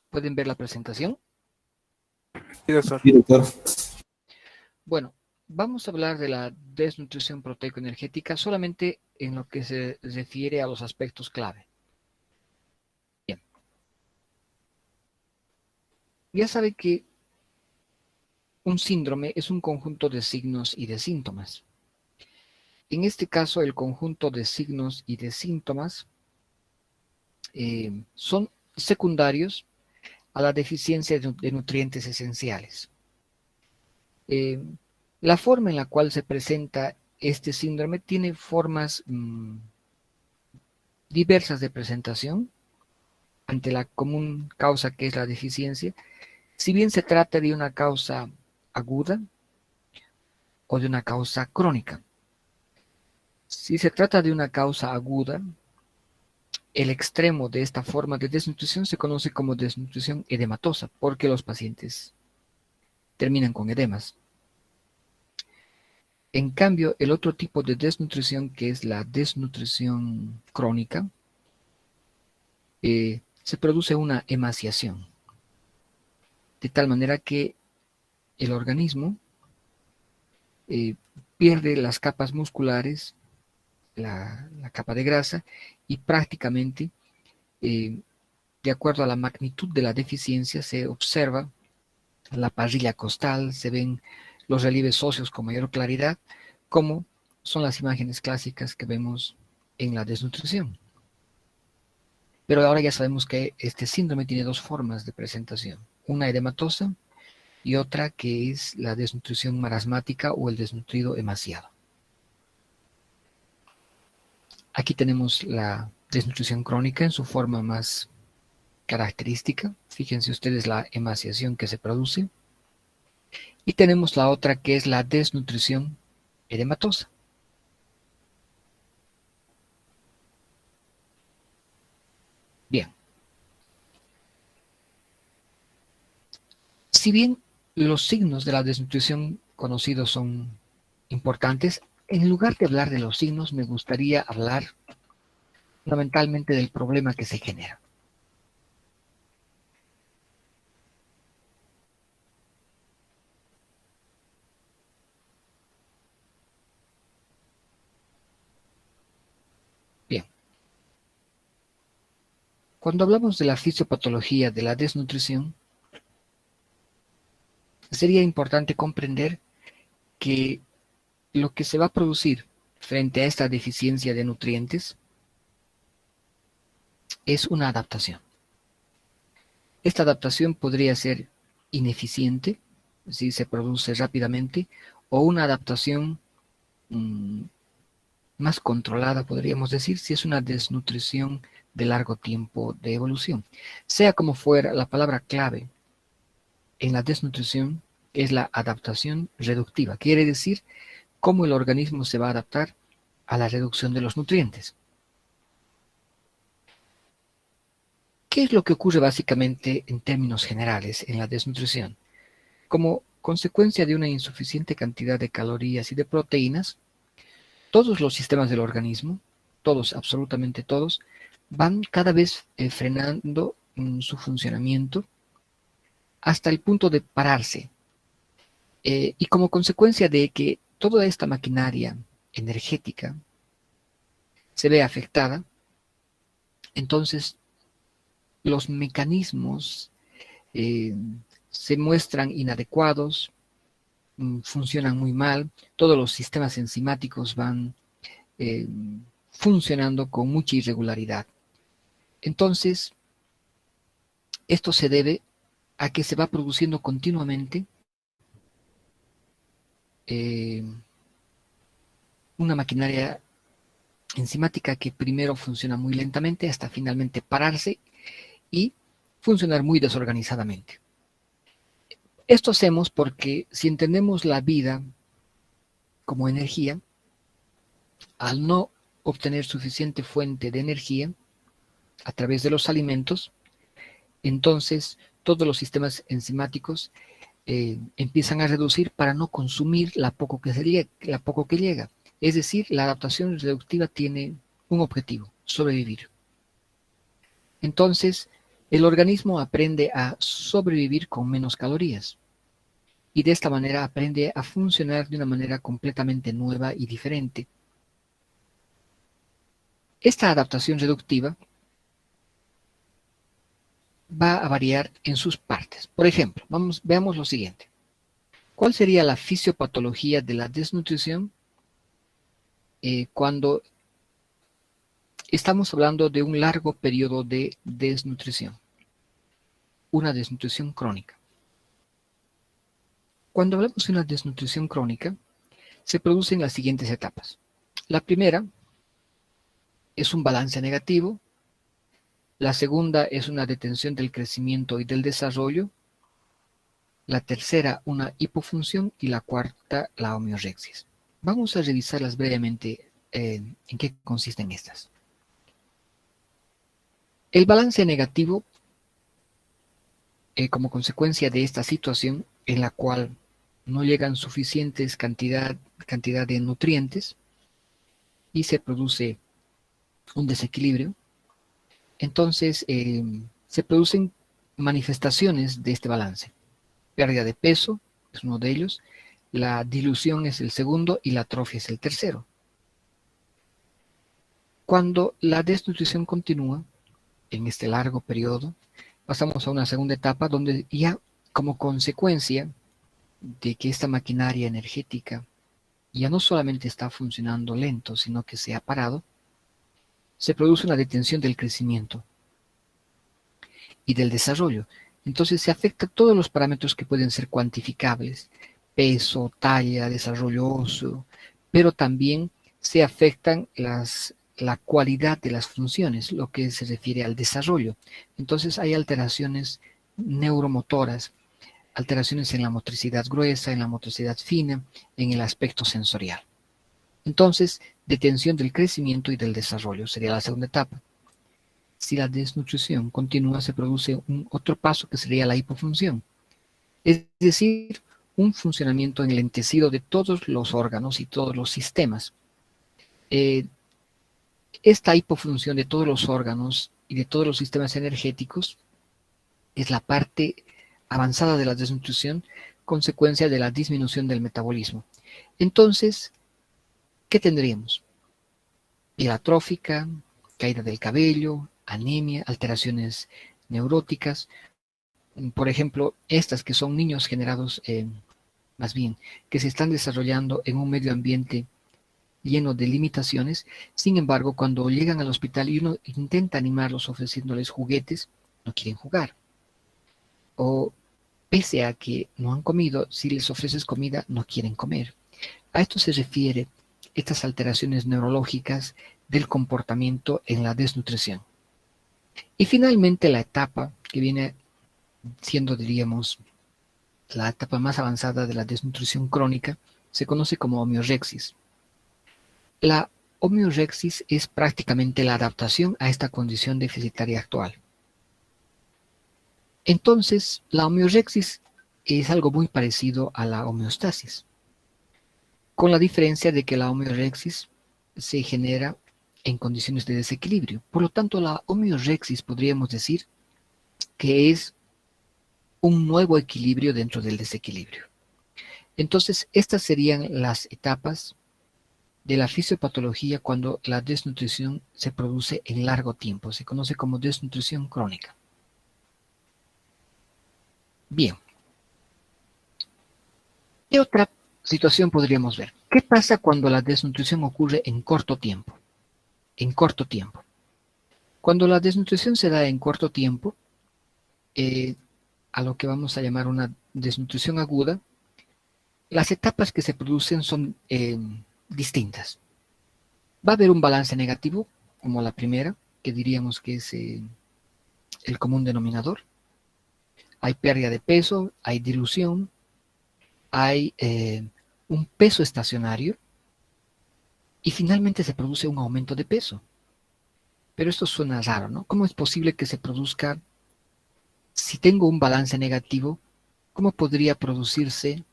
¿Pueden ver la presentación? Sí, doctor. Sí, doctor. Bueno, vamos a hablar de la desnutrición proteico-energética solamente en lo que se refiere a los aspectos clave. Bien. Ya sabe que un síndrome es un conjunto de signos y de síntomas. En este caso, el conjunto de signos y de síntomas son secundarios a la deficiencia de nutrientes esenciales. La forma en la cual se presenta este síndrome tiene formas diversas de presentación ante la común causa que es la deficiencia, si bien se trata de una causa aguda o de una causa crónica. Si se trata de una causa aguda, el extremo de esta forma de desnutrición se conoce como desnutrición edematosa, porque los pacientes terminan con edemas. En cambio, el otro tipo de desnutrición, que es la desnutrición crónica, se produce una emaciación, de tal manera que el organismo pierde las capas musculares, la capa de grasa, y prácticamente, de acuerdo a la magnitud de la deficiencia, se observa la parrilla costal, se ven los relieves óseos con mayor claridad, como son las imágenes clásicas que vemos en la desnutrición. Pero ahora ya sabemos que este síndrome tiene dos formas de presentación, una edematosa y otra que es la desnutrición marasmática o el desnutrido emaciado. Aquí tenemos la desnutrición crónica en su forma más característica. Fíjense ustedes la emaciación que se produce. Y tenemos la otra que es la desnutrición edematosa. Bien. Si bien los signos de la desnutrición conocidos son importantes, en lugar de hablar de los signos, me gustaría hablar fundamentalmente del problema que se genera. Bien. Cuando hablamos de la fisiopatología de la desnutrición, sería importante comprender que lo que se va a producir frente a esta deficiencia de nutrientes es una adaptación. Esta adaptación podría ser ineficiente, si se produce rápidamente, o una adaptación más controlada, podríamos decir, si es una desnutrición de largo tiempo de evolución. Sea como fuera, la palabra clave en la desnutrición es la adaptación reductiva. Quiere decir cómo el organismo se va a adaptar a la reducción de los nutrientes. ¿Qué es lo que ocurre básicamente en términos generales en la desnutrición? Como consecuencia de una insuficiente cantidad de calorías y de proteínas, todos los sistemas del organismo, todos, absolutamente todos, van cada vez frenando su funcionamiento hasta el punto de pararse. Y como consecuencia de que toda esta maquinaria energética se ve afectada, entonces los mecanismos se muestran inadecuados, funcionan muy mal, todos los sistemas enzimáticos van funcionando con mucha irregularidad. Entonces, esto se debe a que se va produciendo continuamente una maquinaria enzimática que primero funciona muy lentamente hasta finalmente pararse y funcionar muy desorganizadamente. Esto hacemos porque si entendemos la vida como energía, al no obtener suficiente fuente de energía a través de los alimentos, entonces todos los sistemas enzimáticos empiezan a reducir para no consumir la poco que llega. Es decir, la adaptación reductiva tiene un objetivo: sobrevivir. Entonces, el organismo aprende a sobrevivir con menos calorías y de esta manera aprende a funcionar de una manera completamente nueva y diferente. Esta adaptación reductiva va a variar en sus partes. Por ejemplo, veamos lo siguiente. ¿Cuál sería la fisiopatología de la desnutrición cuando estamos hablando de un largo periodo de desnutrición? Una desnutrición crónica. Cuando hablamos de una desnutrición crónica, se producen las siguientes etapas. La primera es un balance negativo. La segunda es una detención del crecimiento y del desarrollo. La tercera, una hipofunción. Y la cuarta, la homeorexis. Vamos a revisarlas brevemente en qué consisten estas. El balance negativo, como consecuencia de esta situación en la cual no llegan suficientes cantidad de nutrientes y se produce un desequilibrio, entonces se producen manifestaciones de este balance. Pérdida de peso es uno de ellos, la dilución es el segundo y la atrofia es el tercero. Cuando la desnutrición continúa en este largo periodo, pasamos a una segunda etapa donde ya como consecuencia de que esta maquinaria energética ya no solamente está funcionando lento, sino que se ha parado, se produce una detención del crecimiento y del desarrollo. Entonces se afecta todos los parámetros que pueden ser cuantificables, peso, talla, desarrollo óseo, pero también se afectan la cualidad de las funciones, lo que se refiere al desarrollo. Entonces hay alteraciones neuromotoras, alteraciones en la motricidad gruesa, en la motricidad fina, en el aspecto sensorial. Entonces, detención del crecimiento y del desarrollo sería la segunda etapa. Si la desnutrición continúa, se produce otro paso que sería la hipofunción, es decir, un funcionamiento enlentecido de todos los órganos y todos los sistemas. Esta hipofunción de todos los órganos y de todos los sistemas energéticos es la parte avanzada de la desnutrición, consecuencia de la disminución del metabolismo. Entonces, ¿qué tendríamos? Piel atrófica, caída del cabello, anemia, alteraciones neuróticas. Por ejemplo, estas que son niños generados, más bien, que se están desarrollando en un medio ambiente lleno de limitaciones. Sin embargo, cuando llegan al hospital y uno intenta animarlos ofreciéndoles juguetes, no quieren jugar. O pese a que no han comido, si les ofreces comida, no quieren comer. A esto se refiere estas alteraciones neurológicas del comportamiento en la desnutrición. Y finalmente la etapa que viene siendo, diríamos, la etapa más avanzada de la desnutrición crónica, se conoce como homeorexis. La homeorexis es prácticamente la adaptación a esta condición deficitaria actual. Entonces, la homeorexis es algo muy parecido a la homeostasis, con la diferencia de que la homeorexis se genera en condiciones de desequilibrio. Por lo tanto, la homeorexis podríamos decir que es un nuevo equilibrio dentro del desequilibrio. Entonces, estas serían las etapas de la fisiopatología cuando la desnutrición se produce en largo tiempo. Se conoce como desnutrición crónica. Bien. ¿Qué otra situación podríamos ver? ¿Qué pasa cuando la desnutrición ocurre en corto tiempo? En corto tiempo. Cuando la desnutrición se da en corto tiempo, a lo que vamos a llamar una desnutrición aguda, las etapas que se producen son distintas. Va a haber un balance negativo, como la primera, que diríamos que es el común denominador. Hay pérdida de peso, hay dilución, hay un peso estacionario y finalmente se produce un aumento de peso. Pero esto suena raro, ¿no? ¿Cómo es posible que se produzca, si tengo un balance negativo, cómo podría producirse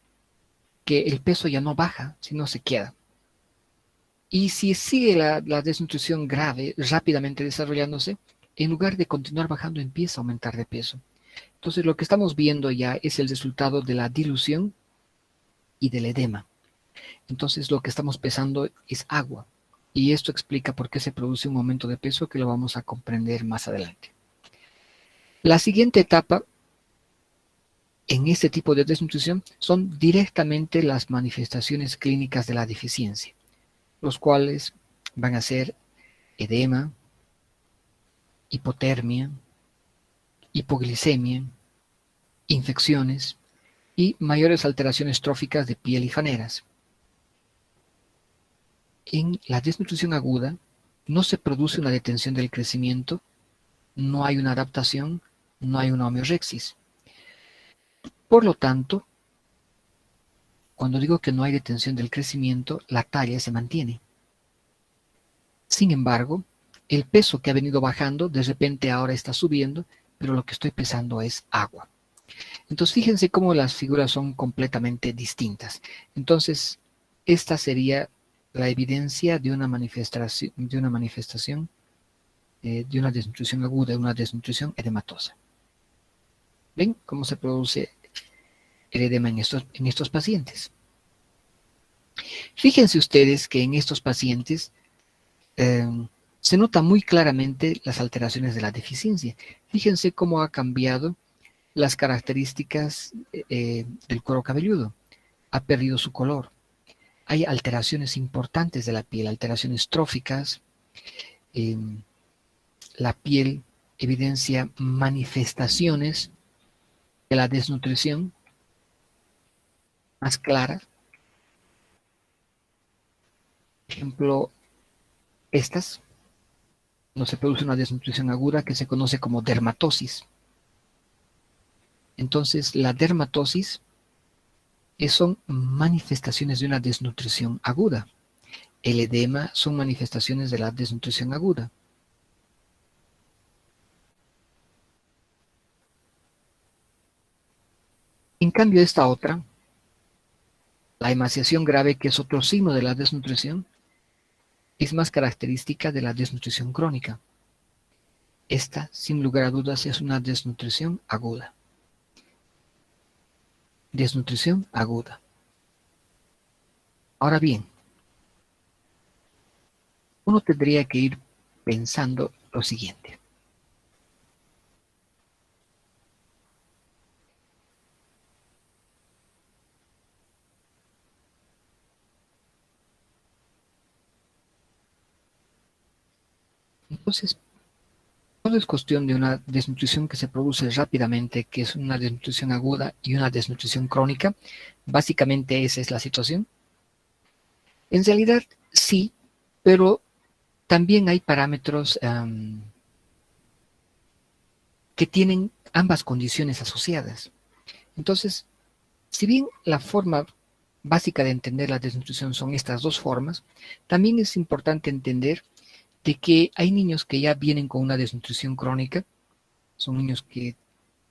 que el peso ya no baja, sino se queda? Y si sigue la desnutrición grave rápidamente desarrollándose, en lugar de continuar bajando, empieza a aumentar de peso. Entonces lo que estamos viendo ya es el resultado de la dilución y del edema. Entonces lo que estamos pesando es agua. Y esto explica por qué se produce un aumento de peso que lo vamos a comprender más adelante. La siguiente etapa en este tipo de desnutrición son directamente las manifestaciones clínicas de la deficiencia, los cuales van a ser edema, hipotermia, hipoglicemia, infecciones y mayores alteraciones tróficas de piel y faneras. En la desnutrición aguda no se produce una detención del crecimiento, no hay una adaptación, no hay una homeorexis. Por lo tanto, cuando digo que no hay detención del crecimiento, la talla se mantiene. Sin embargo, el peso que ha venido bajando, de repente ahora está subiendo, pero lo que estoy pesando es agua. Entonces, fíjense cómo las figuras son completamente distintas. Entonces, esta sería la evidencia de una manifestación, de una desnutrición aguda, de una desnutrición edematosa. ¿Ven cómo se produce el edema en estos pacientes? Fíjense ustedes que en estos pacientes se nota muy claramente las alteraciones de la deficiencia. Fíjense cómo ha cambiado las características del cuero cabelludo. Ha perdido su color. Hay alteraciones importantes de la piel, alteraciones tróficas. La piel evidencia manifestaciones de la desnutrición más claras. Por ejemplo, estas no se produce una desnutrición aguda que se conoce como dermatosis. Entonces, la dermatosis son manifestaciones de una desnutrición aguda. El edema son manifestaciones de la desnutrición aguda. En cambio, esta otra, la emaciación grave, que es otro signo de la desnutrición, es más característica de la desnutrición crónica. Esta, sin lugar a dudas, es una desnutrición aguda. Desnutrición aguda. Ahora bien, uno tendría que ir pensando lo siguiente. Entonces, no es cuestión de una desnutrición que se produce rápidamente, que es una desnutrición aguda y una desnutrición crónica. Básicamente esa es la situación. En realidad sí, pero también hay parámetros que tienen ambas condiciones asociadas. Entonces, si bien la forma básica de entender la desnutrición son estas dos formas, también es importante entender de que hay niños que ya vienen con una desnutrición crónica, son niños que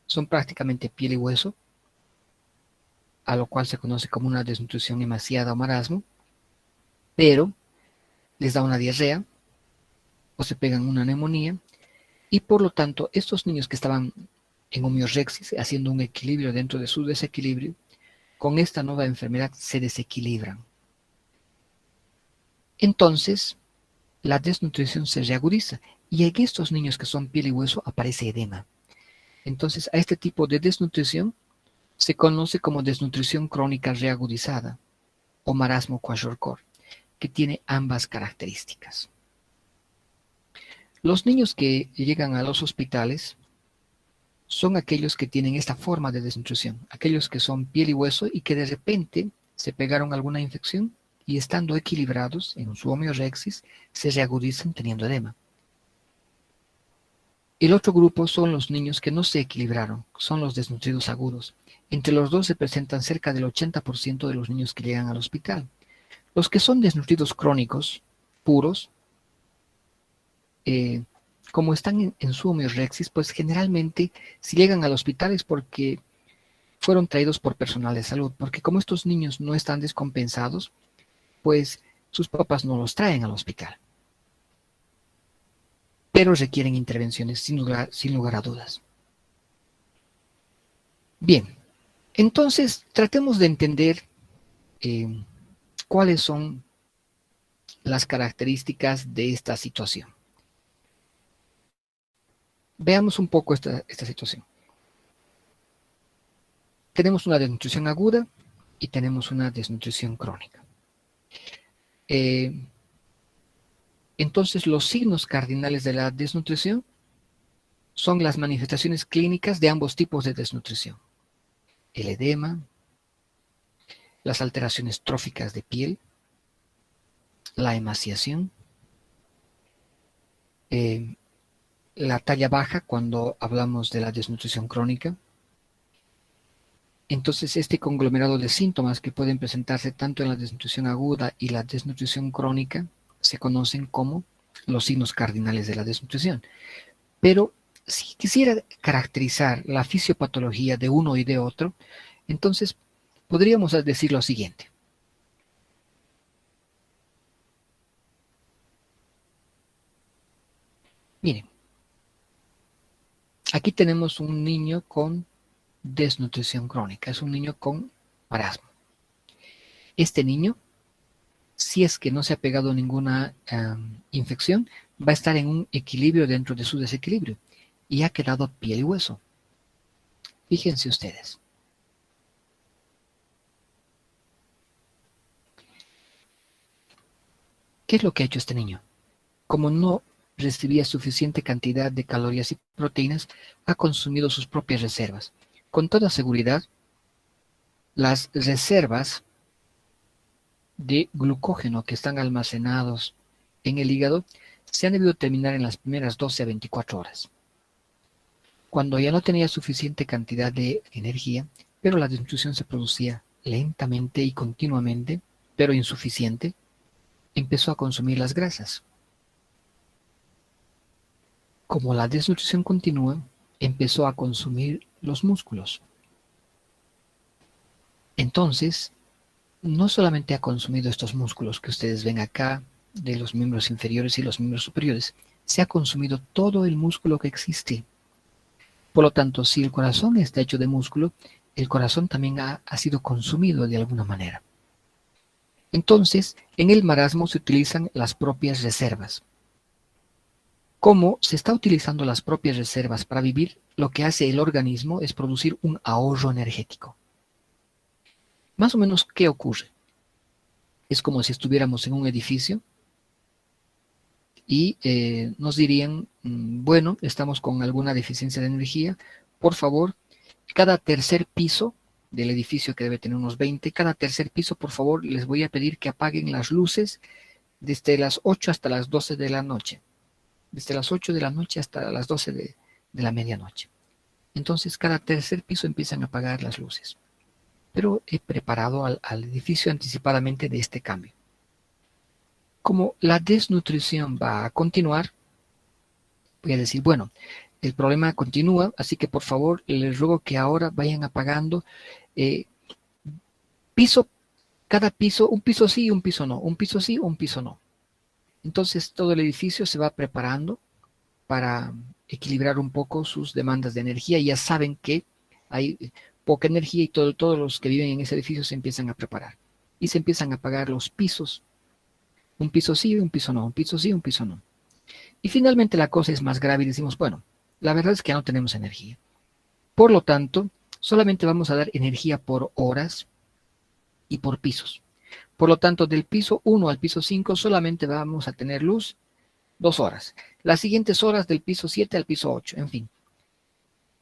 son prácticamente piel y hueso, a lo cual se conoce como una desnutrición emaciada o marasmo, pero les da una diarrea o se pegan una neumonía, y por lo tanto estos niños que estaban en homeorexis, haciendo un equilibrio dentro de su desequilibrio, con esta nueva enfermedad se desequilibran. Entonces, la desnutrición se reagudiza y en estos niños que son piel y hueso aparece edema. Entonces, a este tipo de desnutrición se conoce como desnutrición crónica reagudizada o marasmo kwashiorkor, que tiene ambas características. Los niños que llegan a los hospitales son aquellos que tienen esta forma de desnutrición, aquellos que son piel y hueso y que de repente se pegaron alguna infección y estando equilibrados en su homeorexis se reagudizan teniendo edema. El otro grupo son los niños que no se equilibraron, son los desnutridos agudos. Entre los dos se presentan cerca del 80% de los niños que llegan al hospital. Los que son desnutridos crónicos, puros, como están en su homeorexis, pues generalmente si llegan al hospital es porque fueron traídos por personal de salud, porque como estos niños no están descompensados, pues sus papás no los traen al hospital. pero requieren intervenciones sin lugar a dudas. Bien, entonces tratemos de entender cuáles son las características de esta situación. Veamos un poco esta situación. Tenemos una desnutrición aguda y tenemos una desnutrición crónica. Entonces, los signos cardinales de la desnutrición son las manifestaciones clínicas de ambos tipos de desnutrición. El edema, las alteraciones tróficas de piel, la emaciación, la talla baja cuando hablamos de la desnutrición crónica. Entonces, este conglomerado de síntomas que pueden presentarse tanto en la desnutrición aguda y la desnutrición crónica se conocen como los signos cardinales de la desnutrición. Pero si quisiera caracterizar la fisiopatología de uno y de otro, entonces podríamos decir lo siguiente. Miren, aquí tenemos un niño con desnutrición crónica, es un niño con marasmo. Este niño, si es que no se ha pegado ninguna infección, va a estar en un equilibrio dentro de su desequilibrio y ha quedado piel y hueso. Fíjense ustedes. ¿Qué es lo que ha hecho este niño? Como no recibía suficiente cantidad de calorías y proteínas, ha consumido sus propias reservas. Con toda seguridad, las reservas de glucógeno que están almacenados en el hígado se han debido terminar en las primeras 12 a 24 horas. Cuando ya no tenía suficiente cantidad de energía, pero la desnutrición se producía lentamente y continuamente, pero insuficiente, empezó a consumir las grasas. Como la desnutrición continúa, empezó a consumir los músculos. Entonces, no solamente ha consumido estos músculos que ustedes ven acá, de los miembros inferiores y los miembros superiores, se ha consumido todo el músculo que existe. Por lo tanto, si el corazón está hecho de músculo, el corazón también ha sido consumido de alguna manera. Entonces, en el marasmo se utilizan las propias reservas. Como se está utilizando las propias reservas para vivir, lo que hace el organismo es producir un ahorro energético. Más o menos, ¿qué ocurre? Es como si estuviéramos en un edificio y nos dirían, bueno, estamos con alguna deficiencia de energía, por favor, cada tercer piso del edificio, que debe tener unos 20, cada tercer piso, por favor, les voy a pedir que apaguen las luces desde las 8 hasta las 12 de la noche. Desde las 8 de la noche hasta las 12 de la medianoche. Entonces, cada tercer piso empiezan a apagar las luces. Pero he preparado al edificio anticipadamente de este cambio. Como la desnutrición va a continuar, voy a decir, bueno, el problema continúa, así que por favor les ruego que ahora vayan apagando cada piso, un piso sí, un piso no, un piso sí, un piso no. Entonces todo el edificio se va preparando para equilibrar un poco sus demandas de energía. Ya saben que hay poca energía y todos los que viven en ese edificio se empiezan a preparar. Y se empiezan a apagar los pisos. Un piso sí, un piso no, un piso sí, un piso no. Y finalmente la cosa es más grave y decimos, bueno, la verdad es que ya no tenemos energía. Por lo tanto, solamente vamos a dar energía por horas y por pisos. Por lo tanto, del piso 1 al piso 5 solamente vamos a tener luz 2 horas. Las siguientes horas del piso 7 al piso 8, en fin.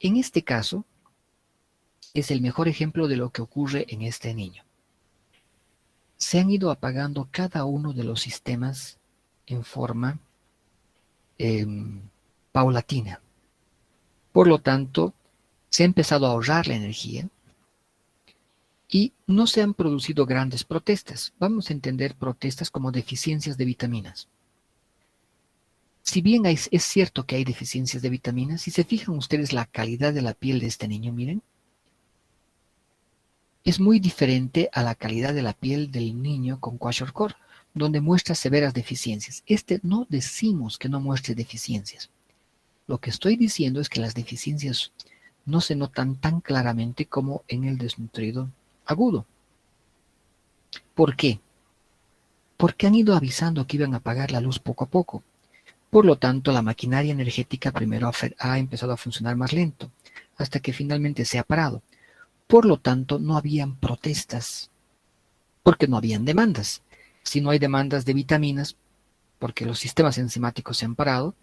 En este caso, es el mejor ejemplo de lo que ocurre en este niño. Se han ido apagando cada uno de los sistemas en forma paulatina. Por lo tanto, se ha empezado a ahorrar la energía y no se han producido grandes protestas. Vamos a entender protestas como deficiencias de vitaminas. Si bien es cierto que hay deficiencias de vitaminas, si se fijan ustedes la calidad de la piel de este niño, miren, es muy diferente a la calidad de la piel del niño con kwashiorkor. donde muestra severas deficiencias. No decimos que no muestre deficiencias. Lo que estoy diciendo es que las deficiencias no se notan tan claramente como en el desnutrido agudo. ¿Por qué? Porque han ido avisando que iban a apagar la luz poco a poco. Por lo tanto, la maquinaria energética primero ha empezado a funcionar más lento, hasta que finalmente se ha parado. Por lo tanto, no habían protestas, porque no habían demandas. Si no hay demandas de vitaminas, porque los sistemas enzimáticos se han parado,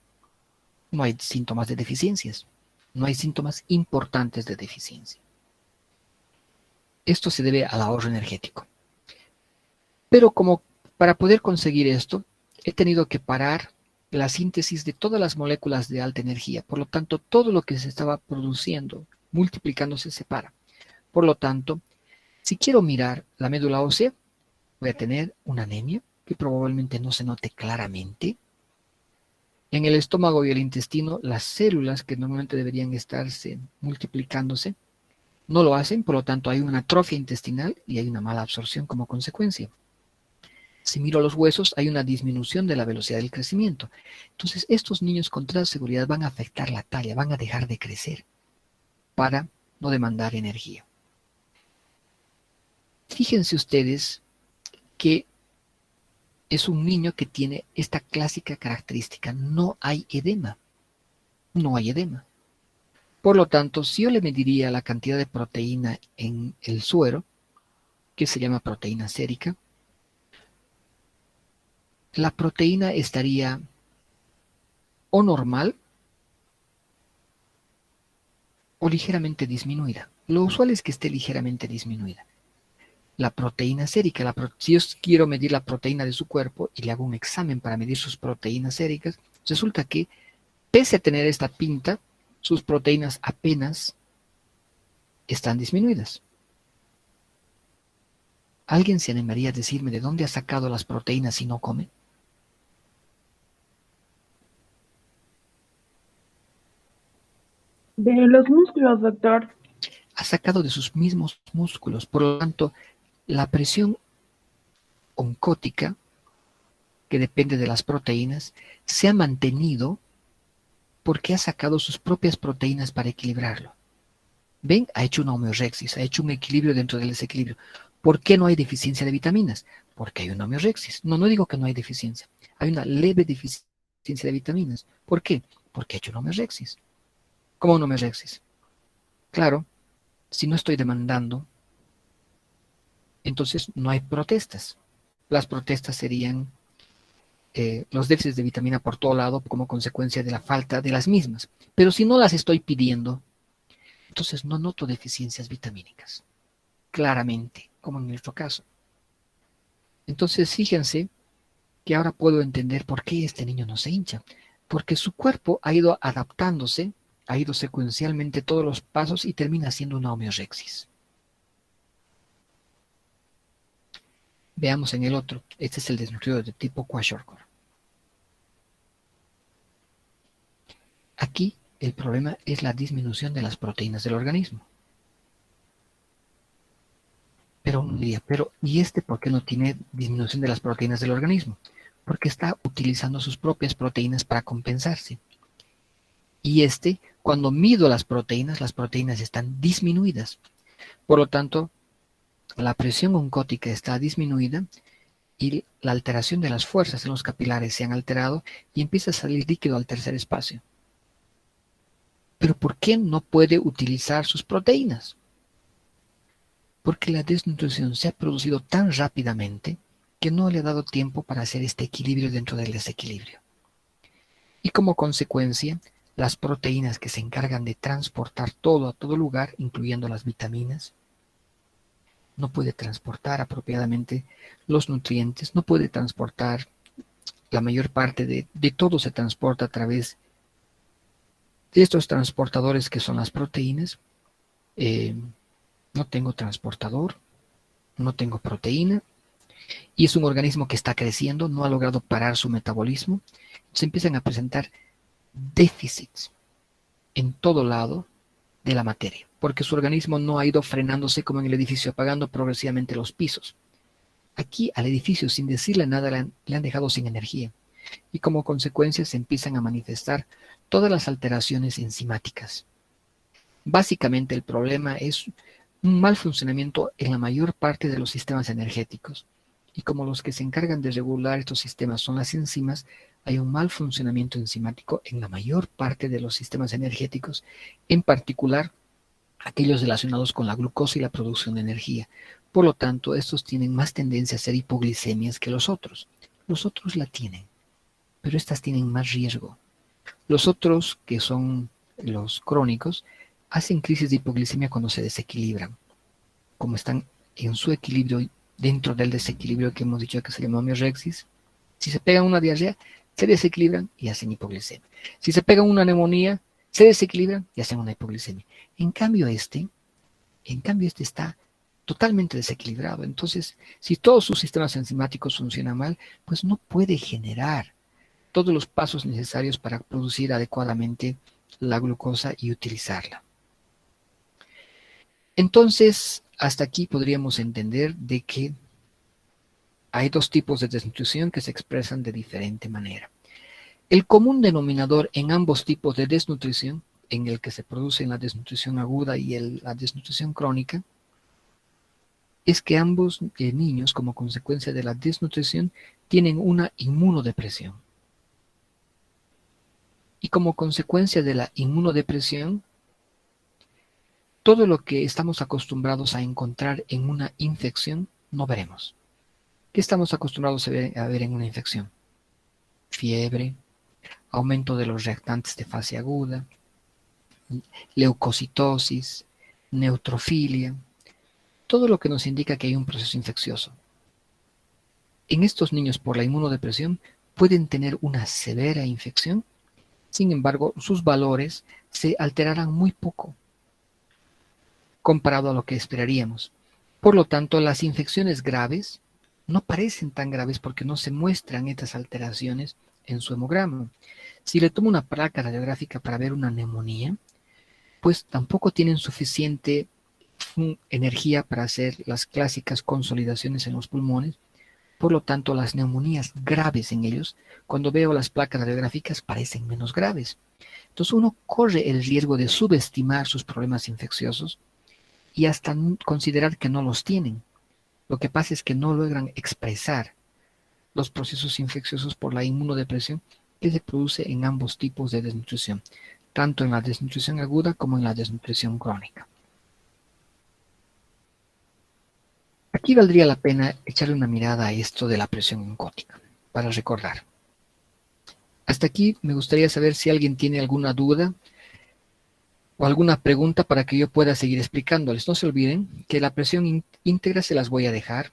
no hay síntomas de deficiencias. No hay síntomas importantes de deficiencia. Esto se debe al ahorro energético. Pero como para poder conseguir esto, he tenido que parar la síntesis de todas las moléculas de alta energía. Por lo tanto, todo lo que se estaba produciendo, multiplicándose, se para. Por lo tanto, si quiero mirar la médula ósea, voy a tener una anemia que probablemente no se note claramente. En el estómago y el intestino, las células que normalmente deberían estarse multiplicándose, no lo hacen, por lo tanto hay una atrofia intestinal y hay una mala absorción como consecuencia. Si miro los huesos, hay una disminución de la velocidad del crecimiento. Entonces, estos niños con toda seguridad van a afectar la talla, van a dejar de crecer para no demandar energía. Fíjense ustedes que es un niño que tiene esta clásica característica. No hay edema. No hay edema. Por lo tanto, si yo le mediría la cantidad de proteína en el suero, que se llama proteína sérica, la proteína estaría o normal o ligeramente disminuida. Lo usual es que esté ligeramente disminuida. La proteína sérica, si yo quiero medir la proteína de su cuerpo y le hago un examen para medir sus proteínas séricas, resulta que, pese a tener esta pinta, sus proteínas apenas están disminuidas. ¿Alguien se animaría a decirme de dónde ha sacado las proteínas si no come? De los músculos, doctor. Ha sacado de sus mismos músculos. Por lo tanto, la presión oncótica, que depende de las proteínas, se ha mantenido porque ha sacado sus propias proteínas para equilibrarlo. ¿Ven? Ha hecho una homeorexis, ha hecho un equilibrio dentro del desequilibrio. ¿Por qué no hay deficiencia de vitaminas? Porque hay una homeorexis. No digo que no hay deficiencia. Hay una leve deficiencia de vitaminas. ¿Por qué? Porque ha hecho una homeorexis. ¿Cómo una homeorexis? Claro, si no estoy demandando, entonces no hay protestas. Las protestas serían los déficits de vitamina por todo lado como consecuencia de la falta de las mismas. Pero si no las estoy pidiendo, entonces no noto deficiencias vitamínicas, claramente, como en nuestro caso. Entonces fíjense que ahora puedo entender por qué este niño no se hincha. Porque su cuerpo ha ido adaptándose, ha ido secuencialmente todos los pasos y termina siendo una homeorexis. Veamos en el otro. Este es el desnutrido de tipo kwashiorkor. Aquí el problema es la disminución de las proteínas del organismo. Pero uno diría, ¿y este por qué no tiene disminución de las proteínas del organismo? Porque está utilizando sus propias proteínas para compensarse. Y cuando mido las proteínas están disminuidas. Por lo tanto, la presión oncótica está disminuida y la alteración de las fuerzas en los capilares se han alterado y empieza a salir líquido al tercer espacio. ¿Pero por qué no puede utilizar sus proteínas? Porque la desnutrición se ha producido tan rápidamente que no le ha dado tiempo para hacer este equilibrio dentro del desequilibrio. Y como consecuencia, las proteínas que se encargan de transportar todo a todo lugar, incluyendo las vitaminas, no puede transportar apropiadamente los nutrientes, no puede transportar la mayor parte de todo se transporta a través de estos transportadores que son las proteínas. No tengo transportador, no tengo proteína, y es un organismo que está creciendo, no ha logrado parar su metabolismo. Se empiezan a presentar déficits en todo lado de la materia, porque su organismo no ha ido frenándose como en el edificio, apagando progresivamente los pisos. Aquí al edificio, sin decirle nada, le han dejado sin energía y como consecuencia se empiezan a manifestar todas las alteraciones enzimáticas. Básicamente el problema es un mal funcionamiento en la mayor parte de los sistemas energéticos. Y como los que se encargan de regular estos sistemas son las enzimas, hay un mal funcionamiento enzimático en la mayor parte de los sistemas energéticos, en particular aquellos relacionados con la glucosa y la producción de energía. Por lo tanto, estos tienen más tendencia a ser hipoglicemias que los otros. Los otros la tienen, pero estas tienen más riesgo. Los otros, que son los crónicos, hacen crisis de hipoglicemia cuando se desequilibran. Como están en su equilibrio, dentro del desequilibrio que hemos dicho que se llama homeorexis, si se pegan una diarrea, se desequilibran y hacen hipoglicemia. Si se pegan una neumonía, se desequilibran y hacen una hipoglicemia. En cambio este está totalmente desequilibrado. Entonces, si todos sus sistemas enzimáticos funcionan mal, pues no puede generar todos los pasos necesarios para producir adecuadamente la glucosa y utilizarla. Entonces, hasta aquí podríamos entender de que hay dos tipos de desnutrición que se expresan de diferente manera. El común denominador en ambos tipos de desnutrición, en el que se produce la desnutrición aguda y la desnutrición crónica, es que ambos niños, como consecuencia de la desnutrición, tienen una inmunodepresión. Y como consecuencia de la inmunodepresión, todo lo que estamos acostumbrados a encontrar en una infección, no veremos. ¿Qué estamos acostumbrados a ver en una infección? Fiebre, aumento de los reactantes de fase aguda, leucocitosis, neutrofilia, todo lo que nos indica que hay un proceso infeccioso. En estos niños por la inmunodepresión pueden tener una severa infección, sin embargo sus valores se alterarán muy poco comparado a lo que esperaríamos. Por lo tanto, las infecciones graves no parecen tan graves porque no se muestran estas alteraciones en su hemograma. Si le tomo una placa radiográfica para ver una neumonía, pues tampoco tienen suficiente energía para hacer las clásicas consolidaciones en los pulmones. Por lo tanto, las neumonías graves en ellos, cuando veo las placas radiográficas, parecen menos graves. Entonces uno corre el riesgo de subestimar sus problemas infecciosos y hasta considerar que no los tienen. Lo que pasa es que no logran expresar los procesos infecciosos por la inmunodepresión que se produce en ambos tipos de desnutrición, tanto en la desnutrición aguda como en la desnutrición crónica. Aquí valdría la pena echarle una mirada a esto de la presión oncótica, para recordar. Hasta aquí me gustaría saber si alguien tiene alguna duda o alguna pregunta para que yo pueda seguir explicándoles. No se olviden que la presión íntegra se las voy a dejar.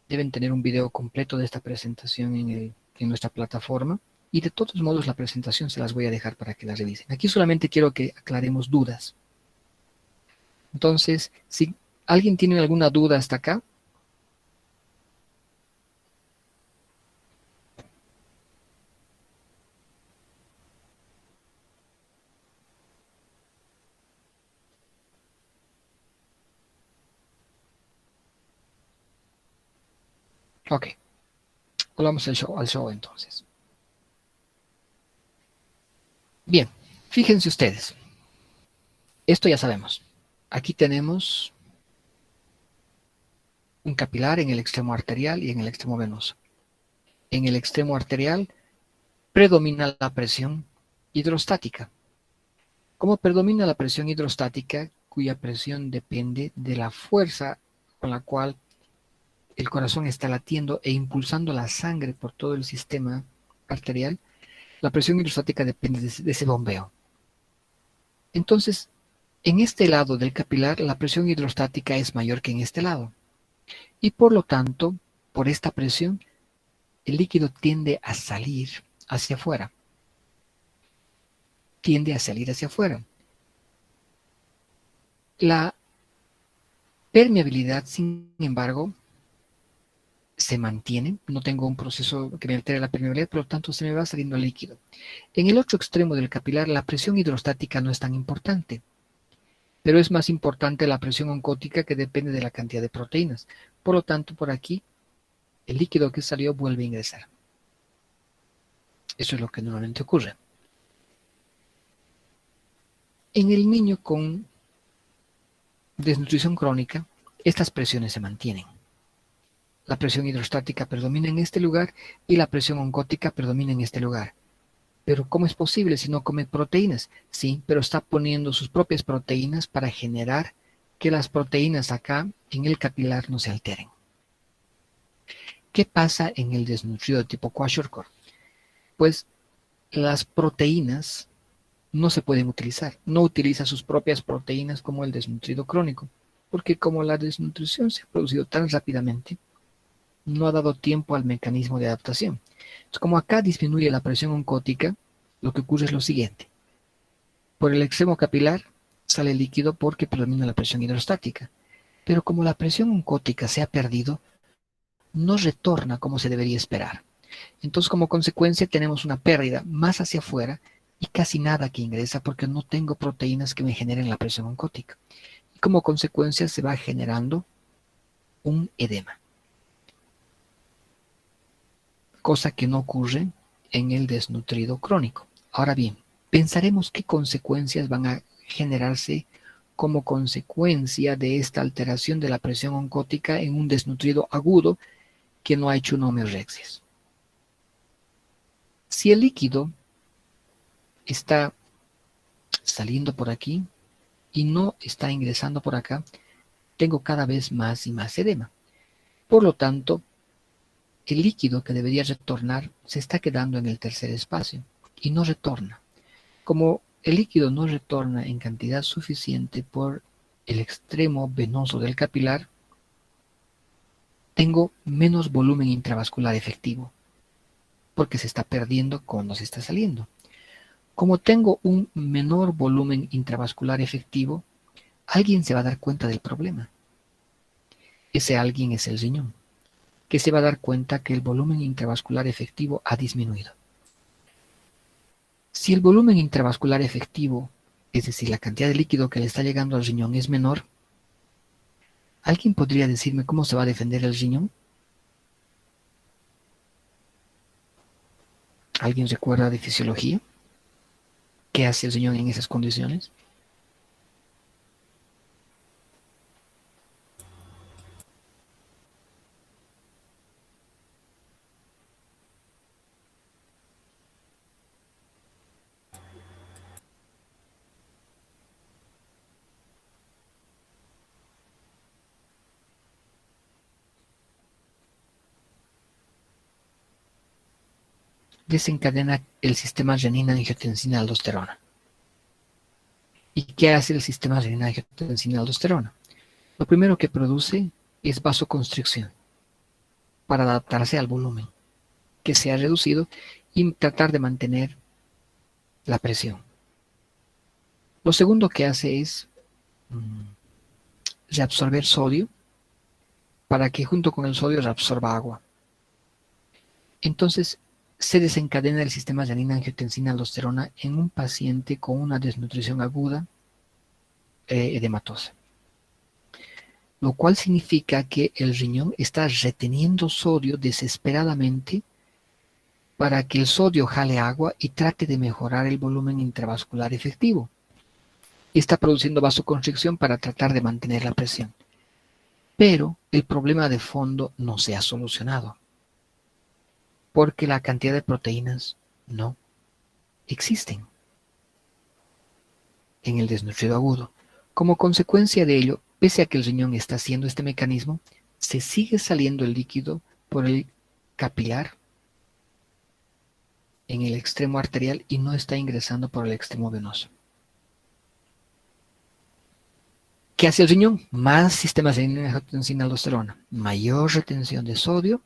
Deben tener un video completo de esta presentación en nuestra plataforma. Y de todos modos la presentación se las voy a dejar para que la revisen. Aquí solamente quiero que aclaremos dudas. Entonces, si alguien tiene alguna duda hasta acá. Ok, volvamos al show entonces. Bien, fíjense ustedes. Esto ya sabemos. Aquí tenemos un capilar en el extremo arterial y en el extremo venoso. En el extremo arterial predomina la presión hidrostática. ¿Cómo predomina la presión hidrostática? Cuya presión depende de la fuerza con la cual el corazón está latiendo e impulsando la sangre por todo el sistema arterial. La presión hidrostática depende de ese bombeo. Entonces, en este lado del capilar, la presión hidrostática es mayor que en este lado. Y por lo tanto, por esta presión, el líquido tiende a salir hacia afuera. La permeabilidad, sin embargo, se mantiene. No tengo un proceso que me altere la permeabilidad, por lo tanto se me va saliendo el líquido. En el otro extremo del capilar, la presión hidrostática no es tan importante, pero es más importante la presión oncótica, que depende de la cantidad de proteínas. Por lo tanto, por aquí el líquido que salió vuelve a ingresar. Eso es lo que normalmente ocurre. En el niño con desnutrición crónica, estas presiones se mantienen. La presión hidrostática predomina en este lugar y la presión oncótica predomina en este lugar. Pero ¿cómo es posible si no come proteínas? Sí, pero está poniendo sus propias proteínas para generar que las proteínas acá en el capilar no se alteren. ¿Qué pasa en el desnutrido de tipo kwashiorkor? Pues las proteínas no se pueden utilizar. No utiliza sus propias proteínas como el desnutrido crónico, porque como la desnutrición se ha producido tan rápidamente, no ha dado tiempo al mecanismo de adaptación. Entonces, como acá disminuye la presión oncótica, lo que ocurre es lo siguiente. Por el extremo capilar sale líquido porque predomina la presión hidrostática. Pero como la presión oncótica se ha perdido, no retorna como se debería esperar. Entonces, como consecuencia, tenemos una pérdida más hacia afuera y casi nada que ingresa porque no tengo proteínas que me generen la presión oncótica. Y como consecuencia se va generando un edema. Cosa que no ocurre en el desnutrido crónico. Ahora bien, pensaremos qué consecuencias van a generarse como consecuencia de esta alteración de la presión oncótica en un desnutrido agudo que no ha hecho una homeorexia. Si el líquido está saliendo por aquí y no está ingresando por acá, tengo cada vez más y más edema. Por lo tanto, el líquido que debería retornar se está quedando en el tercer espacio y no retorna. Como el líquido no retorna en cantidad suficiente por el extremo venoso del capilar, tengo menos volumen intravascular efectivo, porque se está perdiendo cuando se está saliendo. Como tengo un menor volumen intravascular efectivo, alguien se va a dar cuenta del problema. Ese alguien es el riñón, que se va a dar cuenta que el volumen intravascular efectivo ha disminuido. Si el volumen intravascular efectivo, es decir, la cantidad de líquido que le está llegando al riñón es menor, ¿alguien podría decirme cómo se va a defender el riñón? ¿Alguien recuerda de fisiología? ¿Qué hace el riñón en esas condiciones? Desencadena el sistema renina-angiotensina-aldosterona. ¿Y qué hace el sistema renina-angiotensina-aldosterona? Lo primero que produce es vasoconstricción para adaptarse al volumen que se ha reducido y tratar de mantener la presión. Lo segundo que hace es reabsorber sodio para que junto con el sodio reabsorba agua. Entonces se desencadena el sistema renina-angiotensina-aldosterona en un paciente con una desnutrición aguda edematosa. Lo cual significa que el riñón está reteniendo sodio desesperadamente para que el sodio jale agua y trate de mejorar el volumen intravascular efectivo. Y está produciendo vasoconstricción para tratar de mantener la presión. Pero el problema de fondo no se ha solucionado, porque la cantidad de proteínas no existen en el desnutrido agudo. Como consecuencia de ello, pese a que el riñón está haciendo este mecanismo, se sigue saliendo el líquido por el capilar en el extremo arterial y no está ingresando por el extremo venoso. ¿Qué hace el riñón? Más sistemas de renina-angiotensina-aldosterona, mayor retención de sodio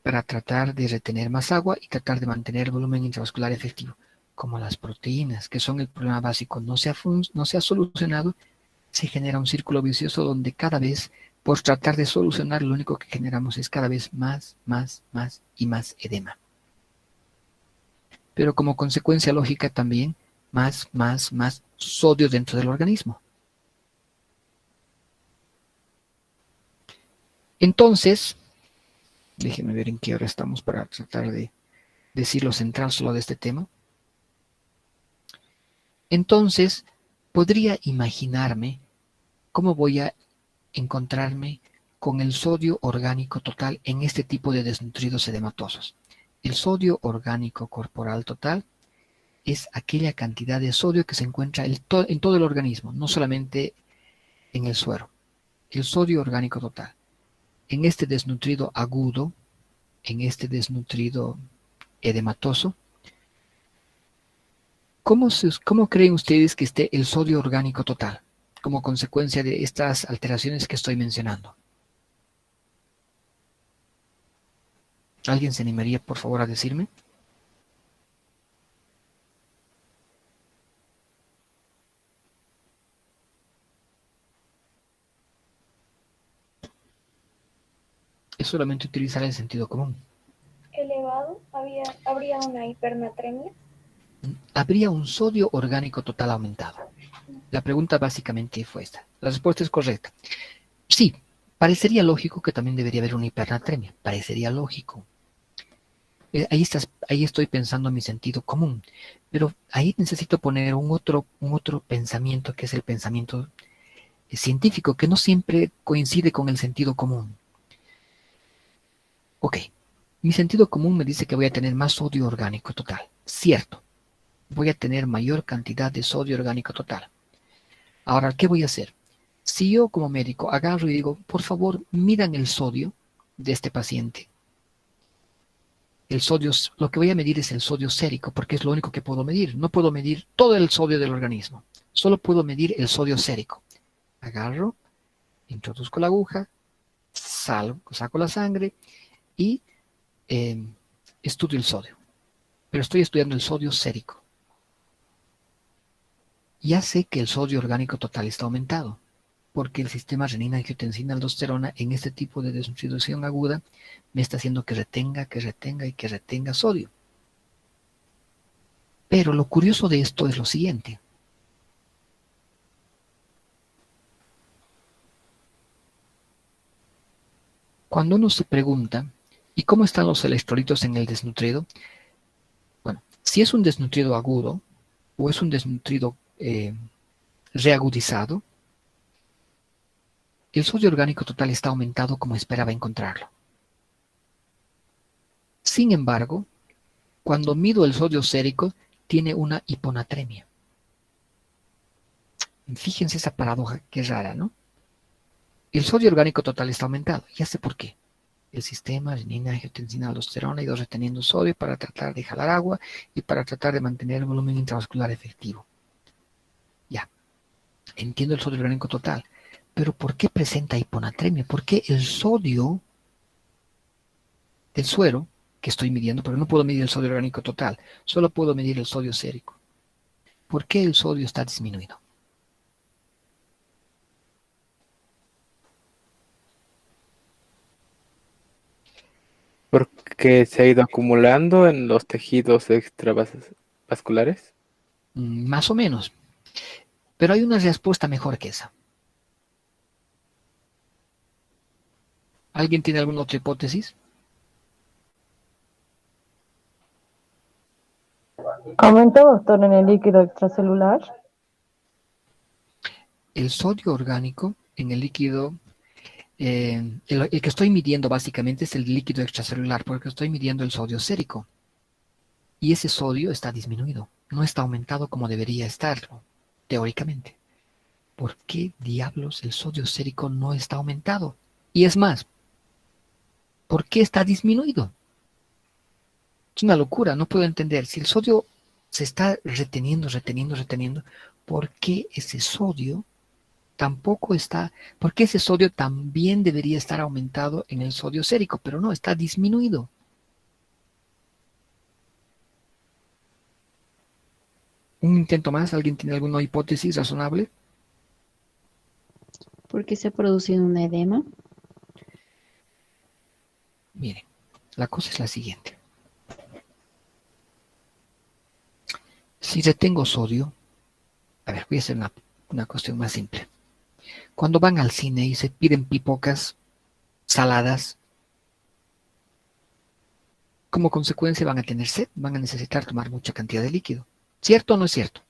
para tratar de retener más agua y tratar de mantener el volumen intravascular efectivo. Como las proteínas, que son el problema básico, no se ha solucionado, se genera un círculo vicioso donde cada vez, por tratar de solucionar, lo único que generamos es cada vez más y más edema. Pero como consecuencia lógica también, más sodio dentro del organismo. Entonces, Déjenme ver en qué hora estamos para tratar de decir lo central solo de este tema. Entonces, podría imaginarme cómo voy a encontrarme con el sodio orgánico total en este tipo de desnutridos edematosos. El sodio orgánico corporal total es aquella cantidad de sodio que se encuentra en todo el organismo, no solamente en el suero. El sodio orgánico total. En este desnutrido agudo, en este desnutrido edematoso, ¿cómo creen ustedes que esté el sodio orgánico total como consecuencia de estas alteraciones que estoy mencionando? ¿Alguien se animaría, por favor, a decirme? Es solamente utilizar el sentido común. Elevado, habría una hipernatremia. Habría un sodio orgánico total aumentado. La pregunta básicamente fue esta. La respuesta es correcta. Sí, parecería lógico que también debería haber una hipernatremia. Parecería lógico. Ahí estoy pensando en mi sentido común. Pero ahí necesito poner un otro pensamiento, que es el pensamiento científico, que no siempre coincide con el sentido común. Ok, mi sentido común me dice que voy a tener más sodio orgánico total. Cierto, voy a tener mayor cantidad de sodio orgánico total. Ahora, ¿qué voy a hacer? Si yo como médico agarro y digo, por favor, midan el sodio de este paciente. El sodio, lo que voy a medir es el sodio sérico, porque es lo único que puedo medir. No puedo medir todo el sodio del organismo. Solo puedo medir el sodio sérico. Agarro, introduzco la aguja, saco la sangre y estudio el sodio. Pero estoy estudiando el sodio sérico. Ya sé que el sodio orgánico total está aumentado, porque el sistema renina-angiotensina-aldosterona en este tipo de desnutrición aguda me está haciendo que retenga y que retenga sodio. Pero lo curioso de esto es lo siguiente. Cuando uno se pregunta, ¿y cómo están los electrolitos en el desnutrido? Bueno, si es un desnutrido agudo o es un desnutrido reagudizado, el sodio orgánico total está aumentado como esperaba encontrarlo. Sin embargo, cuando mido el sodio sérico, tiene una hiponatremia. Fíjense esa paradoja que es rara, ¿no? El sodio orgánico total está aumentado. Ya sé por qué. El sistema renina-angiotensina-aldosterona ha ido reteniendo sodio para tratar de jalar agua y para tratar de mantener el volumen intravascular efectivo. Ya, entiendo el sodio orgánico total. Pero ¿por qué presenta hiponatremia? ¿Por qué el sodio del suero que estoy midiendo, pero no puedo medir el sodio orgánico total, solo puedo medir el sodio sérico? ¿Por qué el sodio está disminuido? Porque se ha ido acumulando en los tejidos extravasculares. Más o menos. Pero hay una respuesta mejor que esa. ¿Alguien tiene alguna otra hipótesis? ¿Aumenta, doctor, en el líquido extracelular? El sodio orgánico en el líquido, el que estoy midiendo básicamente es el líquido extracelular, porque estoy midiendo el sodio sérico. Y ese sodio está disminuido, no está aumentado como debería estarlo, teóricamente. ¿Por qué diablos el sodio sérico no está aumentado? Y es más, ¿por qué está disminuido? Es una locura, no puedo entender. Si el sodio se está reteniendo, ¿por qué ese sodio tampoco está, por qué ese sodio también debería estar aumentado en el sodio sérico, pero no, está disminuido? Un intento más, ¿alguien tiene alguna hipótesis razonable? ¿Por qué se ha producido un edema? Miren, la cosa es la siguiente. Si retengo sodio, a ver, voy a hacer una cuestión más simple. Cuando van al cine y se piden pipocas saladas, como consecuencia van a tener sed, van a necesitar tomar mucha cantidad de líquido. ¿Cierto o no es cierto?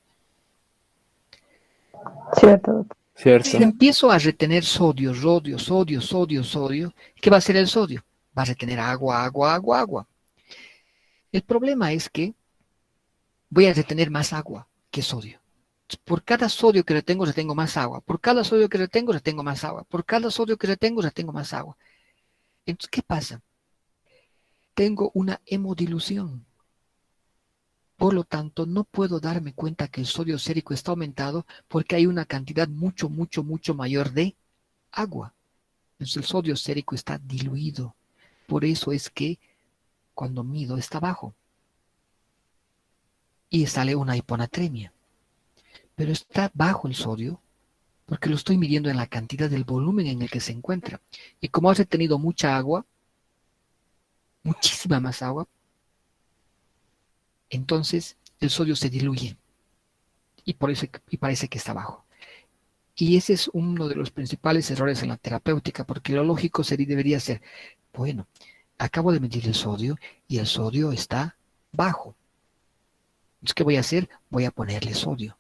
Cierto, doctor. Cierto. Si empiezo a retener sodio, sodio, ¿qué va a hacer el sodio? Va a retener agua. El problema es que voy a retener más agua que sodio. Por cada sodio que retengo más agua. Por cada sodio que retengo más agua. Por cada sodio que retengo más agua. Entonces, ¿qué pasa? Tengo una hemodilución. Por lo tanto, no puedo darme cuenta que el sodio sérico está aumentado porque hay una cantidad mucho mayor de agua. Entonces, el sodio sérico está diluido. Por eso es que cuando mido está bajo. Y sale una hiponatremia. Pero está bajo el sodio porque lo estoy midiendo en la cantidad del volumen en el que se encuentra. Y como ha retenido mucha agua, muchísima más agua, entonces el sodio se diluye y parece que está bajo. Y ese es uno de los principales errores en la terapéutica, porque lo lógico debería ser, bueno, acabo de medir el sodio y el sodio está bajo. Entonces, ¿qué voy a hacer? Voy a ponerle sodio.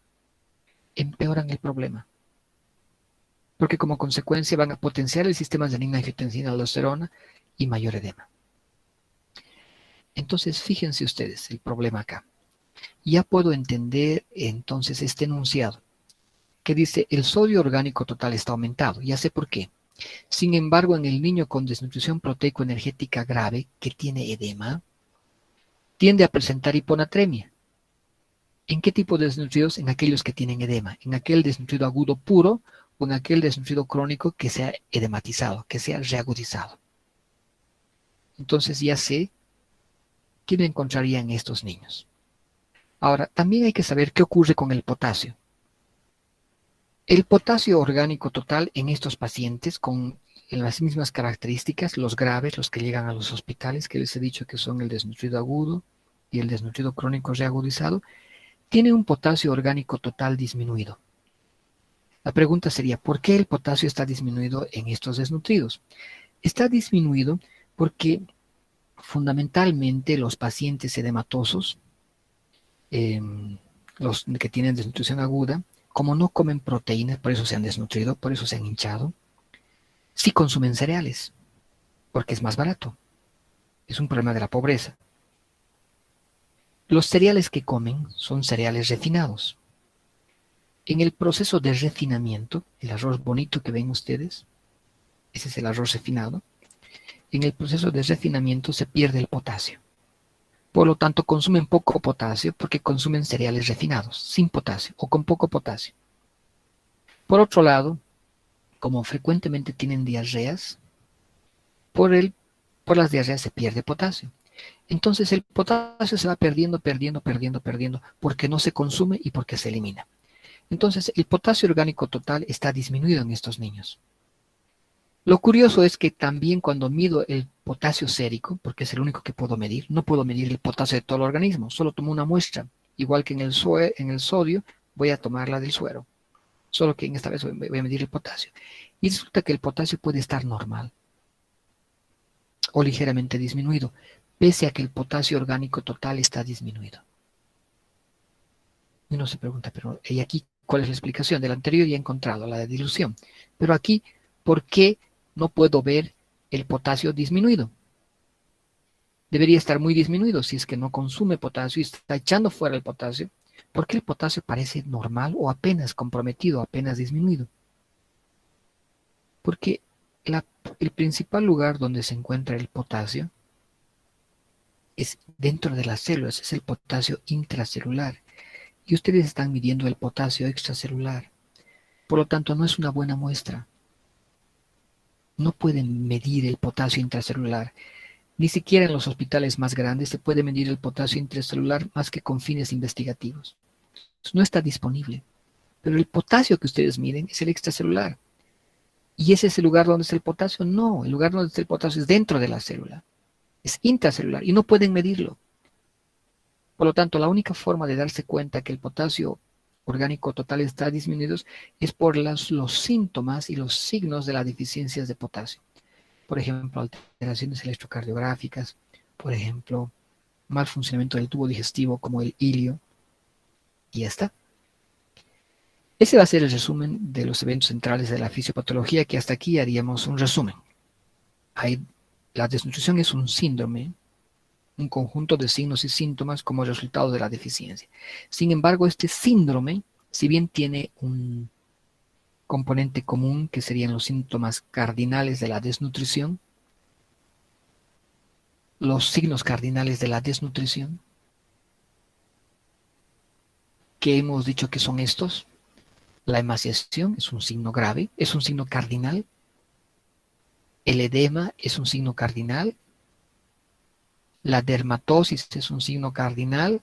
Empeoran el problema. Porque como consecuencia van a potenciar el sistema de angiotensina, aldosterona y mayor edema. Entonces, fíjense ustedes el problema acá. Ya puedo entender entonces este enunciado que dice el sodio orgánico total está aumentado. Ya sé por qué. Sin embargo, en el niño con desnutrición proteico-energética grave que tiene edema, tiende a presentar hiponatremia. ¿En qué tipo de desnutridos? En aquellos que tienen edema. En aquel desnutrido agudo puro o en aquel desnutrido crónico que sea edematizado, que sea reagudizado. Entonces ya sé qué me encontraría en estos niños. Ahora, también hay que saber qué ocurre con el potasio. El potasio orgánico total en estos pacientes con las mismas características, los graves, los que llegan a los hospitales, que les he dicho que son el desnutrido agudo y el desnutrido crónico reagudizado, tiene un potasio orgánico total disminuido. La pregunta sería, ¿por qué el potasio está disminuido en estos desnutridos? Está disminuido porque fundamentalmente los pacientes edematosos, los que tienen desnutrición aguda, como no comen proteínas, por eso se han desnutrido, por eso se han hinchado, sí consumen cereales, porque es más barato. Es un problema de la pobreza. Los cereales que comen son cereales refinados. En el proceso de refinamiento, el arroz bonito que ven ustedes, ese es el arroz refinado, en el proceso de refinamiento se pierde el potasio. Por lo tanto, consumen poco potasio porque consumen cereales refinados, sin potasio o con poco potasio. Por otro lado, como frecuentemente tienen diarreas, por las diarreas se pierde potasio. Entonces el potasio se va perdiendo porque no se consume y porque se elimina. Entonces el potasio orgánico total está disminuido en estos niños. Lo curioso es que también cuando mido el potasio sérico, porque es el único que puedo medir, no puedo medir el potasio de todo el organismo, solo tomo una muestra. Igual que en el sodio, voy a tomarla del suero. Solo que en esta vez voy a medir el potasio. Y resulta que el potasio puede estar normal o ligeramente disminuido, pese a que el potasio orgánico total está disminuido. Y uno se pregunta, pero ¿y aquí cuál es la explicación? Del anterior ya he encontrado la de dilución. Pero aquí, ¿por qué no puedo ver el potasio disminuido? Debería estar muy disminuido si es que no consume potasio y está echando fuera el potasio. ¿Por qué el potasio parece normal o apenas comprometido, apenas disminuido? Porque el principal lugar donde se encuentra el potasio es dentro de las células, es el potasio intracelular. Y ustedes están midiendo el potasio extracelular. Por lo tanto, no es una buena muestra. No pueden medir el potasio intracelular. Ni siquiera en los hospitales más grandes se puede medir el potasio intracelular más que con fines investigativos. No está disponible. Pero el potasio que ustedes miden es el extracelular. ¿Y ese es el lugar donde está el potasio? No, el lugar donde está el potasio es dentro de la célula. Es intracelular y no pueden medirlo. Por lo tanto, la única forma de darse cuenta que el potasio orgánico total está disminuido es por los síntomas y los signos de las deficiencias de potasio. Por ejemplo, alteraciones electrocardiográficas, por ejemplo, mal funcionamiento del tubo digestivo como el ilio, y ya está. Ese va a ser el resumen de los eventos centrales de la fisiopatología, que hasta aquí haríamos un resumen. La desnutrición es un síndrome, un conjunto de signos y síntomas como resultado de la deficiencia. Sin embargo, este síndrome, si bien tiene un componente común, que serían los síntomas cardinales de la desnutrición, los signos cardinales de la desnutrición, que hemos dicho que son estos. La emaciación es un signo grave, es un signo cardinal. El edema es un signo cardinal. La dermatosis es un signo cardinal.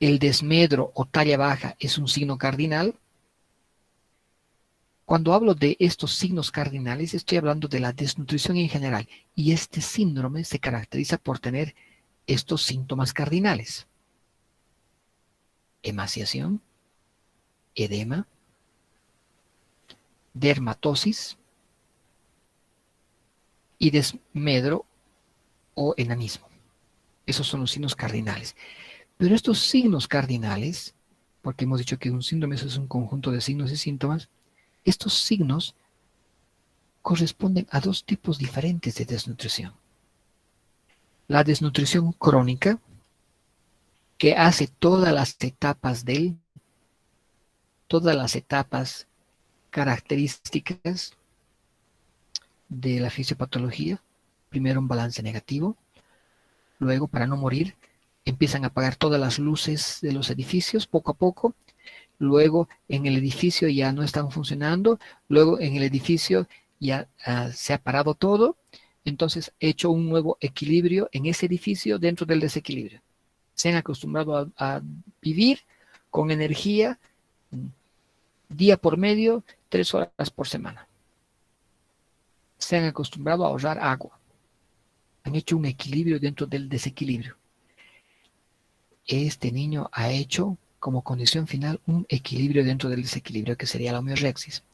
El desmedro o talla baja es un signo cardinal. Cuando hablo de estos signos cardinales, estoy hablando de la desnutrición en general. Y este síndrome se caracteriza por tener estos síntomas cardinales: emaciación, edema, dermatosis y desmedro o enanismo. Esos son los signos cardinales. Pero estos signos cardinales, porque hemos dicho que un síndrome es un conjunto de signos y síntomas, estos signos corresponden a dos tipos diferentes de desnutrición. La desnutrición crónica, que hace todas las etapas características de la fisiopatología. Primero un balance negativo, luego, para no morir, empiezan a apagar todas las luces de los edificios poco a poco, luego en el edificio ya no están funcionando, luego en el edificio ya se ha parado todo, entonces he hecho un nuevo equilibrio en ese edificio dentro del desequilibrio. Se han acostumbrado a vivir con energía día por medio, 3 horas por semana. Se han acostumbrado a ahorrar agua. Han hecho un equilibrio dentro del desequilibrio. Este niño ha hecho como condición final un equilibrio dentro del desequilibrio, que sería la homeorexis.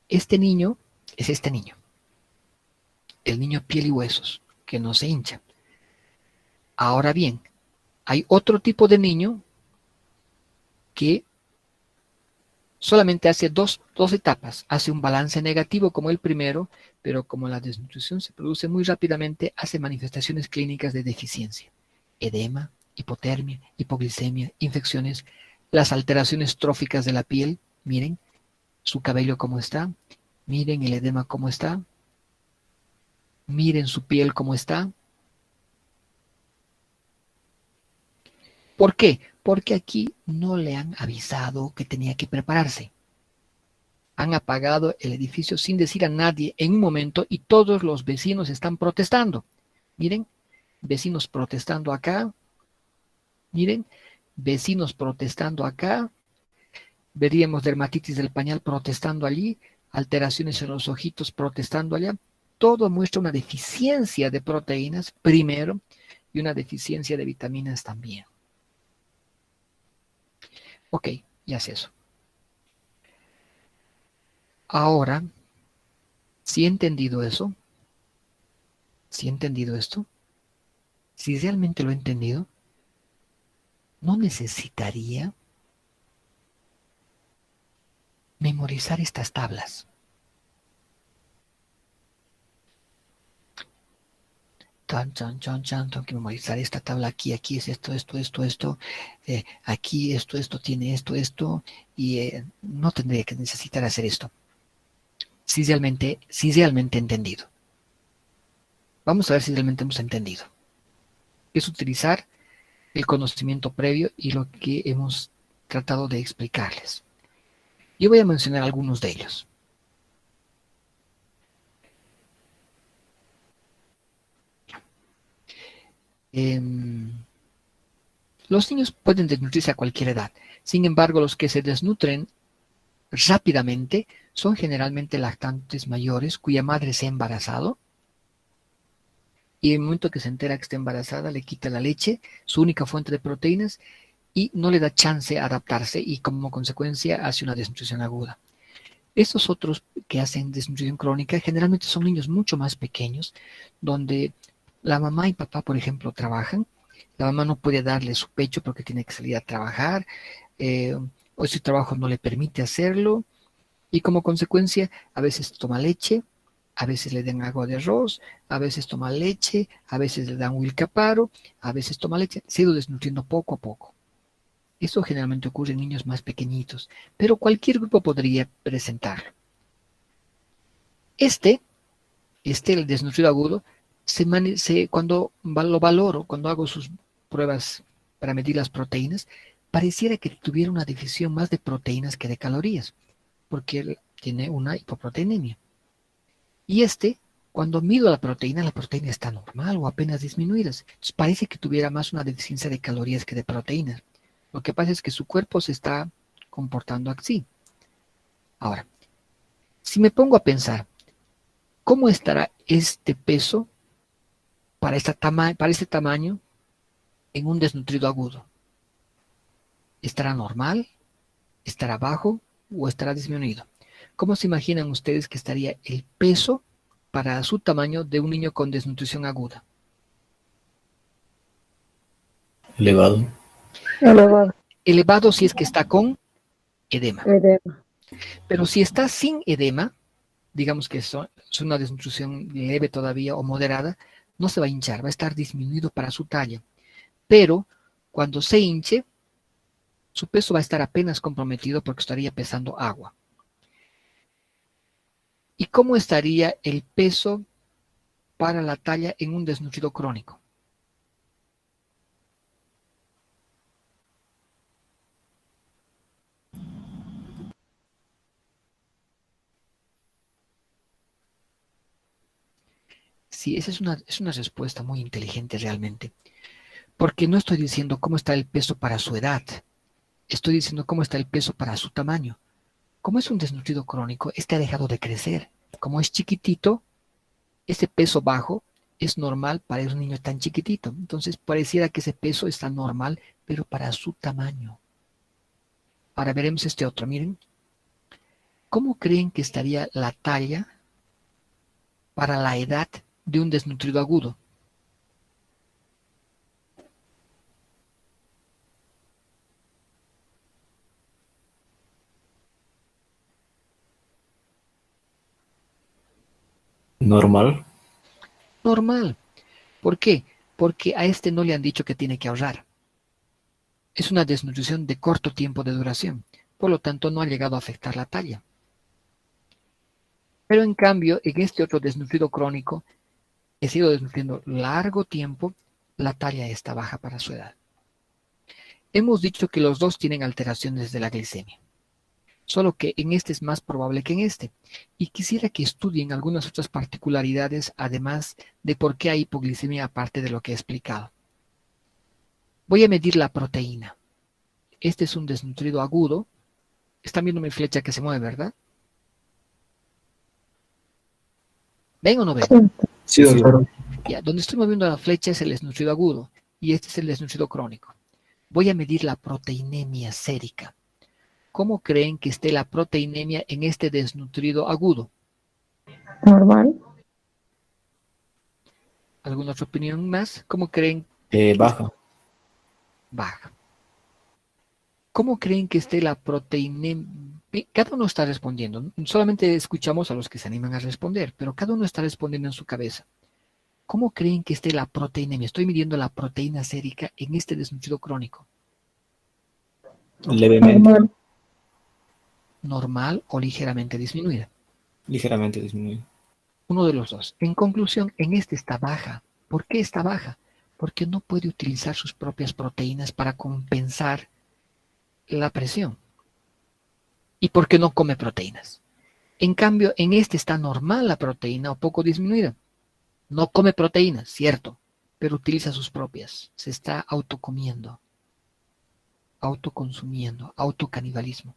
Este niño es este niño. El niño piel y huesos, que no se hincha. Ahora bien, hay otro tipo de niño que solamente hace dos etapas. Hace un balance negativo como el primero, pero como la desnutrición se produce muy rápidamente, hace manifestaciones clínicas de deficiencia. Edema, hipotermia, hipoglicemia, infecciones, las alteraciones tróficas de la piel. Miren su cabello cómo está, miren el edema cómo está, miren su piel cómo está. ¿Por qué? Porque aquí no le han avisado que tenía que prepararse. Han apagado el edificio sin decir a nadie en un momento y todos los vecinos están protestando. Miren, vecinos protestando acá. Miren, vecinos protestando acá. Veríamos dermatitis del pañal protestando allí, alteraciones en los ojitos protestando allá. Todo muestra una deficiencia de proteínas primero y una deficiencia de vitaminas también. Ok, ya es eso. Ahora, si he entendido eso, si he entendido esto, si realmente lo he entendido, no necesitaría memorizar estas tablas. Tengo que memorizar esta tabla aquí, aquí es esto, aquí esto tiene esto, y no tendría que necesitar hacer esto. Si realmente he entendido. Vamos a ver si realmente hemos entendido. Es utilizar el conocimiento previo y lo que hemos tratado de explicarles. Yo voy a mencionar algunos de ellos. Los niños pueden desnutrirse a cualquier edad. Sin embargo, los que se desnutren rápidamente son generalmente lactantes mayores cuya madre se ha embarazado, y en el momento que se entera que está embarazada le quita la leche, su única fuente de proteínas, y no le da chance a adaptarse, y como consecuencia hace una desnutrición aguda. Estos otros que hacen desnutrición crónica generalmente son niños mucho más pequeños, donde La mamá y papá, por ejemplo, trabajan. La mamá no puede darle su pecho porque tiene que salir a trabajar, eh, o su trabajo no le permite hacerlo, y como consecuencia a veces toma leche, a veces le dan agua de arroz, a veces toma leche, a veces le dan Wilcaparo, a veces toma leche, se ha ido desnutriendo poco a poco. Eso generalmente ocurre en niños más pequeñitos, pero cualquier grupo podría presentarlo. Este, el desnutrido agudo, cuando lo valoro, cuando hago sus pruebas para medir las proteínas, pareciera que tuviera una deficiencia más de proteínas que de calorías, porque él tiene una hipoproteinemia. Y cuando mido la proteína está normal o apenas disminuida. Entonces parece que tuviera más una deficiencia de calorías que de proteínas. Lo que pasa es que su cuerpo se está comportando así. Ahora, si me pongo a pensar, ¿cómo estará este peso para este tamaño en un desnutrido agudo? ¿Estará normal? ¿Estará bajo? ¿O estará disminuido? ¿Cómo se imaginan ustedes que estaría el peso para su tamaño de un niño con desnutrición aguda? Elevado. Elevado. Elevado si es que está con edema. Edema. Pero si está sin edema, digamos que es una desnutrición leve todavía o moderada, no se va a hinchar, va a estar disminuido para su talla. Pero cuando se hinche, su peso va a estar apenas comprometido porque estaría pesando agua. ¿Y cómo estaría el peso para la talla en un desnutrido crónico? Sí, esa es una respuesta muy inteligente realmente, porque no estoy diciendo cómo está el peso para su edad, estoy diciendo cómo está el peso para su tamaño. Como es un desnutrido crónico, ha dejado de crecer. Como es chiquitito, ese peso bajo es normal para un niño tan chiquitito. Entonces pareciera que ese peso está normal, pero para su tamaño. Ahora veremos este otro, miren. ¿Cómo creen que estaría la talla para la edad de un desnutrido agudo? Normal. Normal. ¿Por qué? Porque a no le han dicho que tiene que ahorrar. Es una desnutrición de corto tiempo de duración. Por lo tanto, no ha llegado a afectar la talla. Pero en cambio, en este otro desnutrido crónico, he sido desnutriendo largo tiempo, la talla está baja para su edad. Hemos dicho que los dos tienen alteraciones de la glicemia, solo que en este es más probable que en este. Y quisiera que estudien algunas otras particularidades, además de por qué hay hipoglicemia aparte de lo que he explicado. Voy a medir la proteína. Este es un desnutrido agudo. Están viendo mi flecha que se mueve, ¿verdad? ¿Ven o no ven? Sí, doctor. Ya, donde estoy moviendo la flecha es el desnutrido agudo y este es el desnutrido crónico. Voy a medir la proteinemia sérica. ¿Cómo creen que esté la proteinemia en este desnutrido agudo? Normal. ¿Alguna otra opinión más? ¿Cómo creen? Baja. Baja. ¿Cómo creen que esté la proteinemia? Cada uno está respondiendo. Solamente escuchamos a los que se animan a responder, pero cada uno está respondiendo en su cabeza. ¿Cómo creen que esté la proteinemia? Estoy midiendo la proteína sérica en este desnutrido crónico. Levemente. Normal. ¿Normal o ligeramente disminuida? Ligeramente disminuido. Uno de los dos. En conclusión, en este está baja. ¿Por qué está baja? Porque no puede utilizar sus propias proteínas para compensar la presión. ¿Y por qué no come proteínas? En cambio, en este está normal la proteína o poco disminuida. No come proteínas, cierto, pero utiliza sus propias. Se está autocomiendo, autoconsumiendo, autocanibalismo.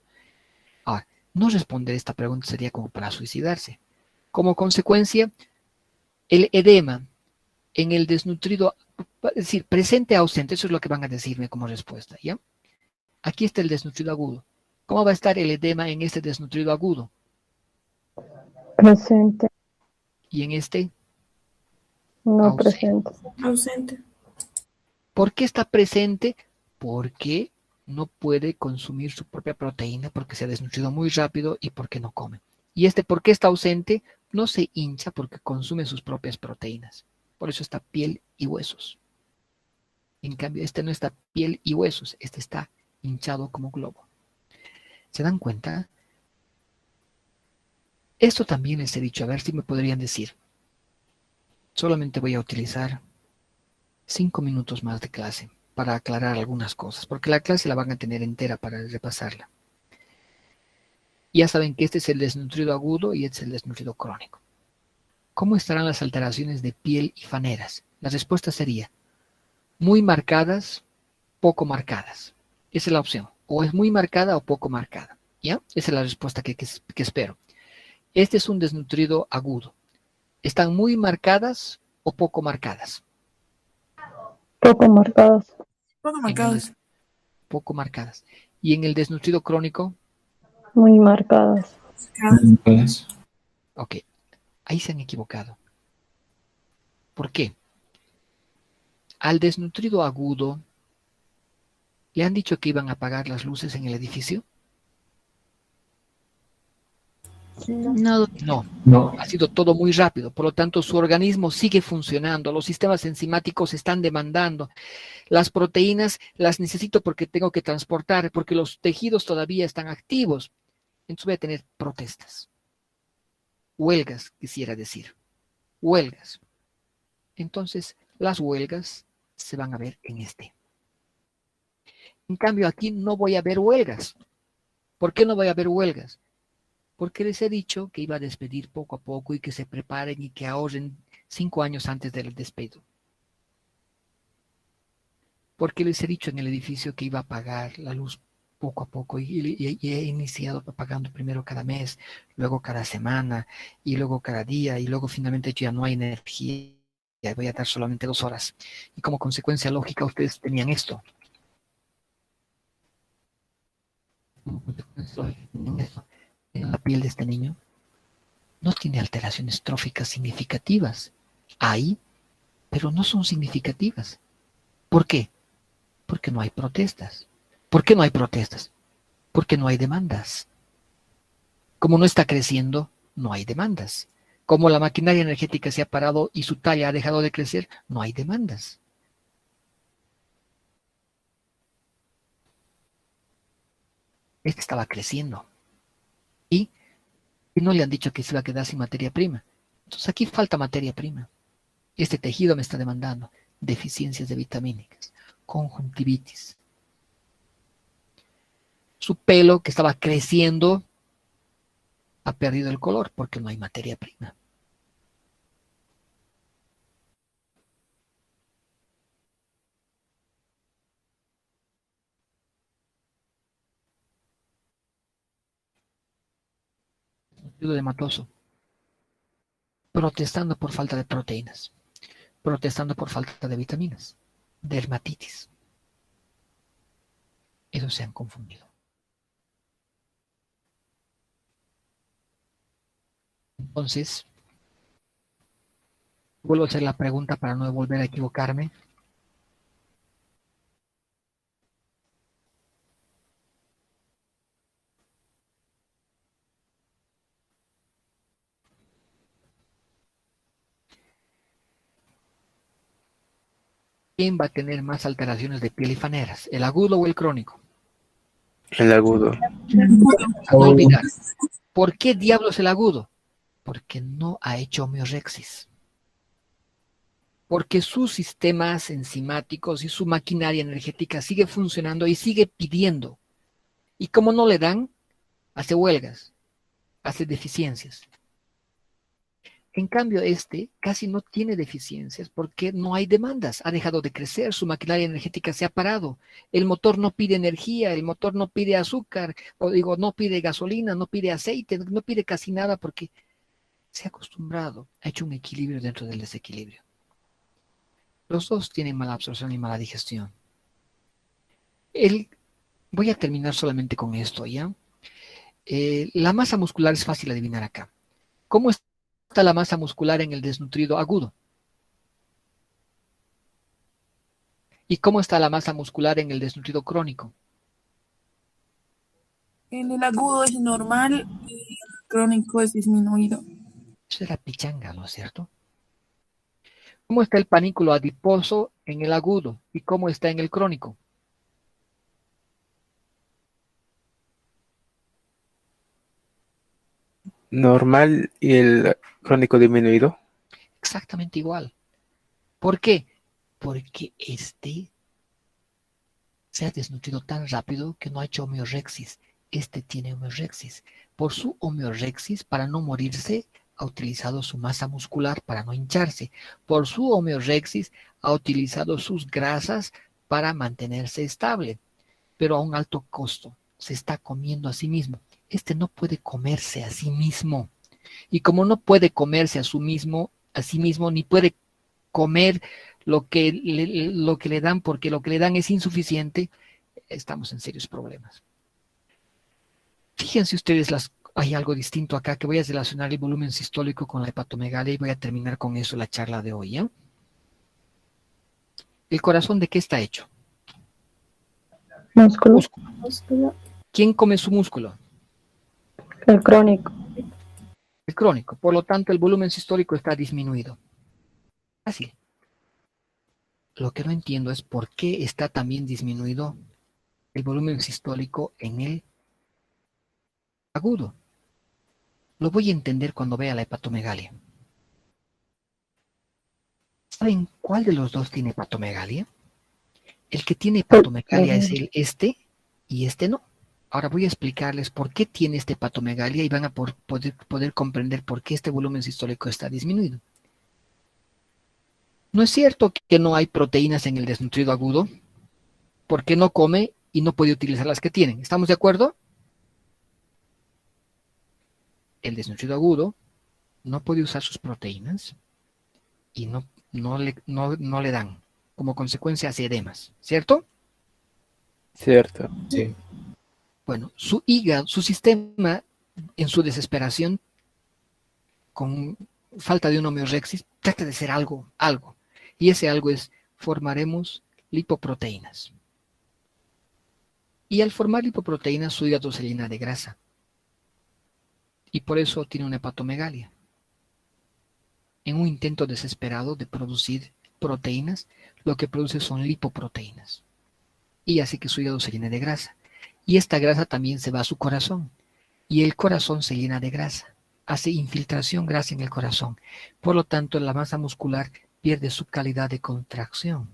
Ahora, no responder esta pregunta sería como para suicidarse. Como consecuencia, el edema en el desnutrido, es decir, presente ausente, eso es lo que van a decirme como respuesta, ¿ya? Aquí está el desnutrido agudo. ¿Cómo va a estar el edema en este desnutrido agudo? Presente. Y en este, No Ausente. presente. Ausente. ¿Por qué está presente? Porque no puede consumir su propia proteína, porque se ha desnutrido muy rápido y porque no come. Y ¿por qué está ausente? No se hincha porque consume sus propias proteínas. Por eso está piel y huesos. En cambio, no está piel y huesos, está hinchado como globo. ¿Se dan cuenta? Esto también les he dicho, a ver si me podrían decir. Solamente voy a utilizar 5 minutos más de clase para aclarar algunas cosas, porque la clase la van a tener entera para repasarla. Ya saben que este es el desnutrido agudo y este es el desnutrido crónico. ¿Cómo estarán las alteraciones de piel y faneras? La respuesta sería muy marcadas, poco marcadas. Esa es la opción. O es muy marcada o poco marcada. ¿Ya? Esa es la respuesta que espero. Este es un desnutrido agudo. ¿Están muy marcadas o poco marcadas? Poco marcadas. Poco marcados. Poco marcadas. ¿Y en el desnutrido crónico? Muy marcadas. Pues, Ok, ahí se han equivocado. ¿Por qué? Al desnutrido agudo, ¿le han dicho que iban a apagar las luces en el edificio? No, No, no. ha sido todo muy rápido, por lo tanto su organismo sigue funcionando, los sistemas enzimáticos están demandando, las proteínas las necesito porque tengo que transportar, porque los tejidos todavía están activos, entonces voy a tener protestas, huelgas, quisiera decir, huelgas. Entonces las huelgas se van a ver en En cambio aquí no voy a ver huelgas. ¿Por qué no voy a ver huelgas? Porque les he dicho que iba a despedir poco a poco y que se preparen y que ahorren 5 años antes del despido. Porque les he dicho en el edificio que iba a apagar la luz poco a poco y he iniciado apagando primero cada mes, luego cada semana y luego cada día y luego finalmente ya no hay energía, ya voy a dar solamente 2 horas. Y como consecuencia lógica ustedes tenían esto. En la piel de este niño no tiene alteraciones tróficas significativas. Hay, pero no son significativas. ¿Por qué? Porque no hay protestas. ¿Por qué no hay protestas? Porque no hay demandas. Como no está creciendo, no hay demandas. Como la maquinaria energética se ha parado y su talla ha dejado de crecer, no hay demandas. Este estaba creciendo. Y no le han dicho que se va a quedar sin materia prima. Entonces aquí falta materia prima. Este tejido me está demandando deficiencias de vitamínicas, conjuntivitis. Su pelo que estaba creciendo ha perdido el color porque no hay materia prima. De hematoso, protestando por falta de proteínas, protestando por falta de vitaminas, dermatitis. Esos se han confundido. Entonces, vuelvo a hacer la pregunta para no volver a equivocarme. ¿Quién va a tener más alteraciones de piel y faneras? ¿El agudo o el crónico? El agudo. A no olvidar. ¿Por qué diablos el agudo? Porque no ha hecho homeorexis. Porque sus sistemas enzimáticos y su maquinaria energética sigue funcionando y sigue pidiendo. Y como no le dan, hace huelgas, hace deficiencias. En cambio, casi no tiene deficiencias porque no hay demandas. Ha dejado de crecer, su maquinaria energética se ha parado. El motor no pide energía, el motor no pide azúcar, no pide gasolina, no pide aceite, no pide casi nada porque se ha acostumbrado, ha hecho un equilibrio dentro del desequilibrio. Los dos tienen mala absorción y mala digestión. Voy a terminar solamente con esto, ¿ya? La masa muscular es fácil adivinar acá. ¿Cómo está la masa muscular en el desnutrido agudo? ¿Y cómo está la masa muscular en el desnutrido crónico? En el agudo es normal y en el crónico es disminuido. Eso es la pichanga, ¿no es cierto? ¿Cómo está el panículo adiposo en el agudo y cómo está en el crónico? Normal y el crónico disminuido. Exactamente igual. ¿Por qué? Porque este se ha desnutrido tan rápido que no ha hecho homeorexis. Este tiene homeorexis. Por su homeorexis, para no morirse, ha utilizado su masa muscular para no hincharse. Por su homeorexis, ha utilizado sus grasas para mantenerse estable, pero a un alto costo. Se está comiendo a sí mismo. Este no puede comerse a sí mismo. Y como no puede comerse a sí mismo, ni puede comer lo que le dan, porque lo que le dan es insuficiente, estamos en serios problemas. Fíjense ustedes, hay algo distinto acá, que voy a relacionar el volumen sistólico con la hepatomegalia y voy a terminar con eso la charla de hoy. ¿Ya? ¿El corazón de qué está hecho? Músculo. Músculo. ¿Quién come su músculo? El crónico. El crónico. Por lo tanto, el volumen sistólico está disminuido. Fácil. Lo que no entiendo es por qué está también disminuido el volumen sistólico en el agudo. Lo voy a entender cuando vea la hepatomegalia. ¿Saben cuál de los dos tiene hepatomegalia? El que tiene hepatomegalia es el y este no. Ahora voy a explicarles por qué tiene este hepatomegalia y van a poder comprender por qué este volumen sistólico está disminuido. No es cierto que no hay proteínas en el desnutrido agudo, porque no come y no puede utilizar las que tienen. ¿Estamos de acuerdo? El desnutrido agudo no puede usar sus proteínas y no le dan. Como consecuencia hace edemas, ¿cierto? Cierto. Sí. Bueno, su hígado, su sistema, en su desesperación, con falta de un homeorexis, trata de hacer algo. Y ese algo es, formaremos lipoproteínas. Y al formar lipoproteínas, su hígado se llena de grasa. Y por eso tiene una hepatomegalia. En un intento desesperado de producir proteínas, lo que produce son lipoproteínas. Y hace que su hígado se llene de grasa. Y esta grasa también se va a su corazón. Y el corazón se llena de grasa. Hace infiltración grasa en el corazón. Por lo tanto, la masa muscular pierde su calidad de contracción.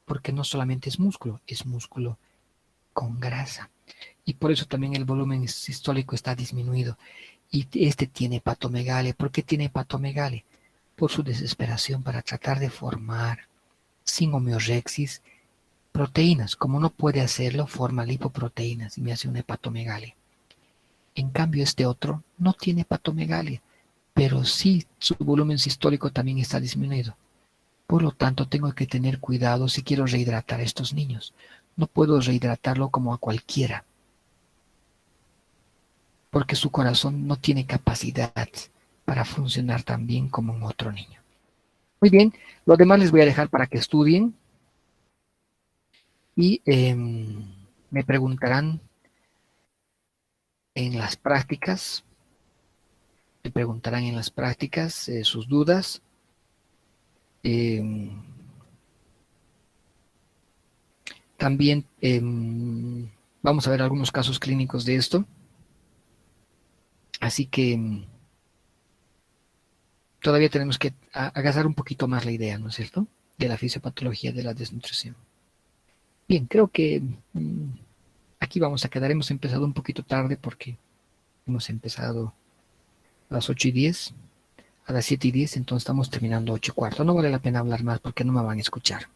Porque no solamente es músculo con grasa. Y por eso también el volumen sistólico está disminuido. Y este tiene hepatomegalia. ¿Por qué tiene hepatomegalia? Por su desesperación para tratar de formar, sin homeorexis, proteínas. Como no puede hacerlo, forma lipoproteínas y me hace una hepatomegalia. En cambio, este otro no tiene hepatomegalia, pero sí su volumen sistólico también está disminuido. Por lo tanto, tengo que tener cuidado si quiero rehidratar a estos niños. No puedo rehidratarlo como a cualquiera, porque su corazón no tiene capacidad para funcionar tan bien como en otro niño. Muy bien, lo demás les voy a dejar para que estudien y me preguntarán en las prácticas, sus dudas. También vamos a ver algunos casos clínicos de esto. Así que todavía tenemos que agasar un poquito más la idea, ¿no es cierto?, de la fisiopatología de la desnutrición. Bien, creo que aquí vamos a quedar. Hemos empezado un poquito tarde porque hemos empezado a las 8:10, a las 7:10, entonces estamos terminando 8:15. No vale la pena hablar más porque no me van a escuchar.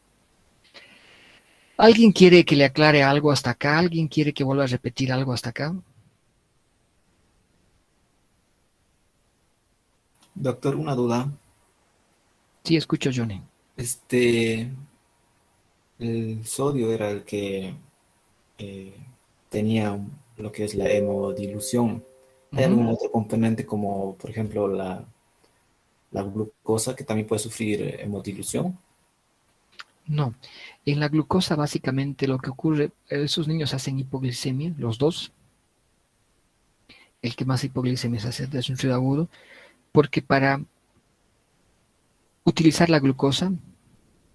¿Alguien quiere que le aclare algo hasta acá? ¿Alguien quiere que vuelva a repetir algo hasta acá? Doctor, una duda. Sí, escucho, Johnny. El sodio era el que tenía lo que es la hemodilución. ¿Hay algún otro componente como, por ejemplo, la glucosa que también puede sufrir hemodilución? No. En la glucosa básicamente lo que ocurre, esos niños hacen hipoglicemia, los dos. El que más hipoglicemia se hace desnutrido agudo, porque para utilizar la glucosa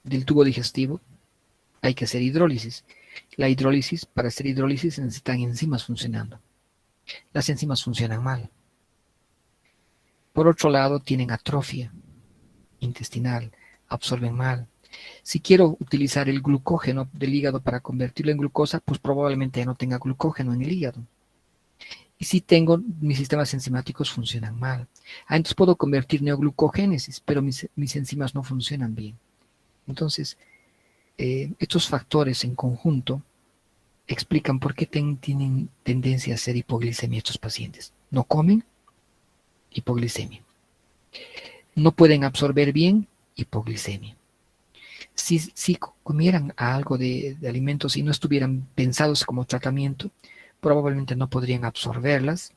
del tubo digestivo hay que hacer hidrólisis. Para hacer hidrólisis se necesitan enzimas funcionando. Las enzimas funcionan mal. Por otro lado, tienen atrofia intestinal, absorben mal. Si quiero utilizar el glucógeno del hígado para convertirlo en glucosa, pues probablemente ya no tenga glucógeno en el hígado. Y si tengo, mis sistemas enzimáticos funcionan mal. Entonces puedo convertir neoglucogénesis, pero mis enzimas no funcionan bien. Entonces, estos factores en conjunto explican por qué tienen tendencia a hacer hipoglicemia estos pacientes. No comen, hipoglicemia. No pueden absorber bien, hipoglicemia. Si comieran algo de alimentos y no estuvieran pensados como tratamiento, probablemente no podrían absorberlas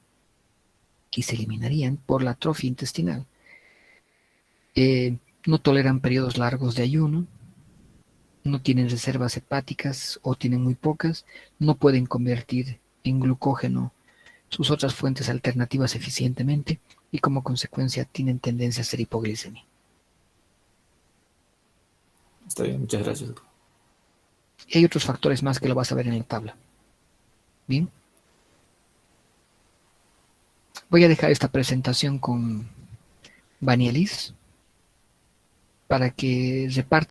y se eliminarían por la atrofia intestinal. No toleran periodos largos de ayuno, no tienen reservas hepáticas o tienen muy pocas, no pueden convertir en glucógeno sus otras fuentes alternativas eficientemente y como consecuencia tienen tendencia a hacer hipoglicemia. Está bien, muchas gracias. Y hay otros factores más que lo vas a ver en la tabla. Bien. Voy a dejar esta presentación con Vanielis para que reparta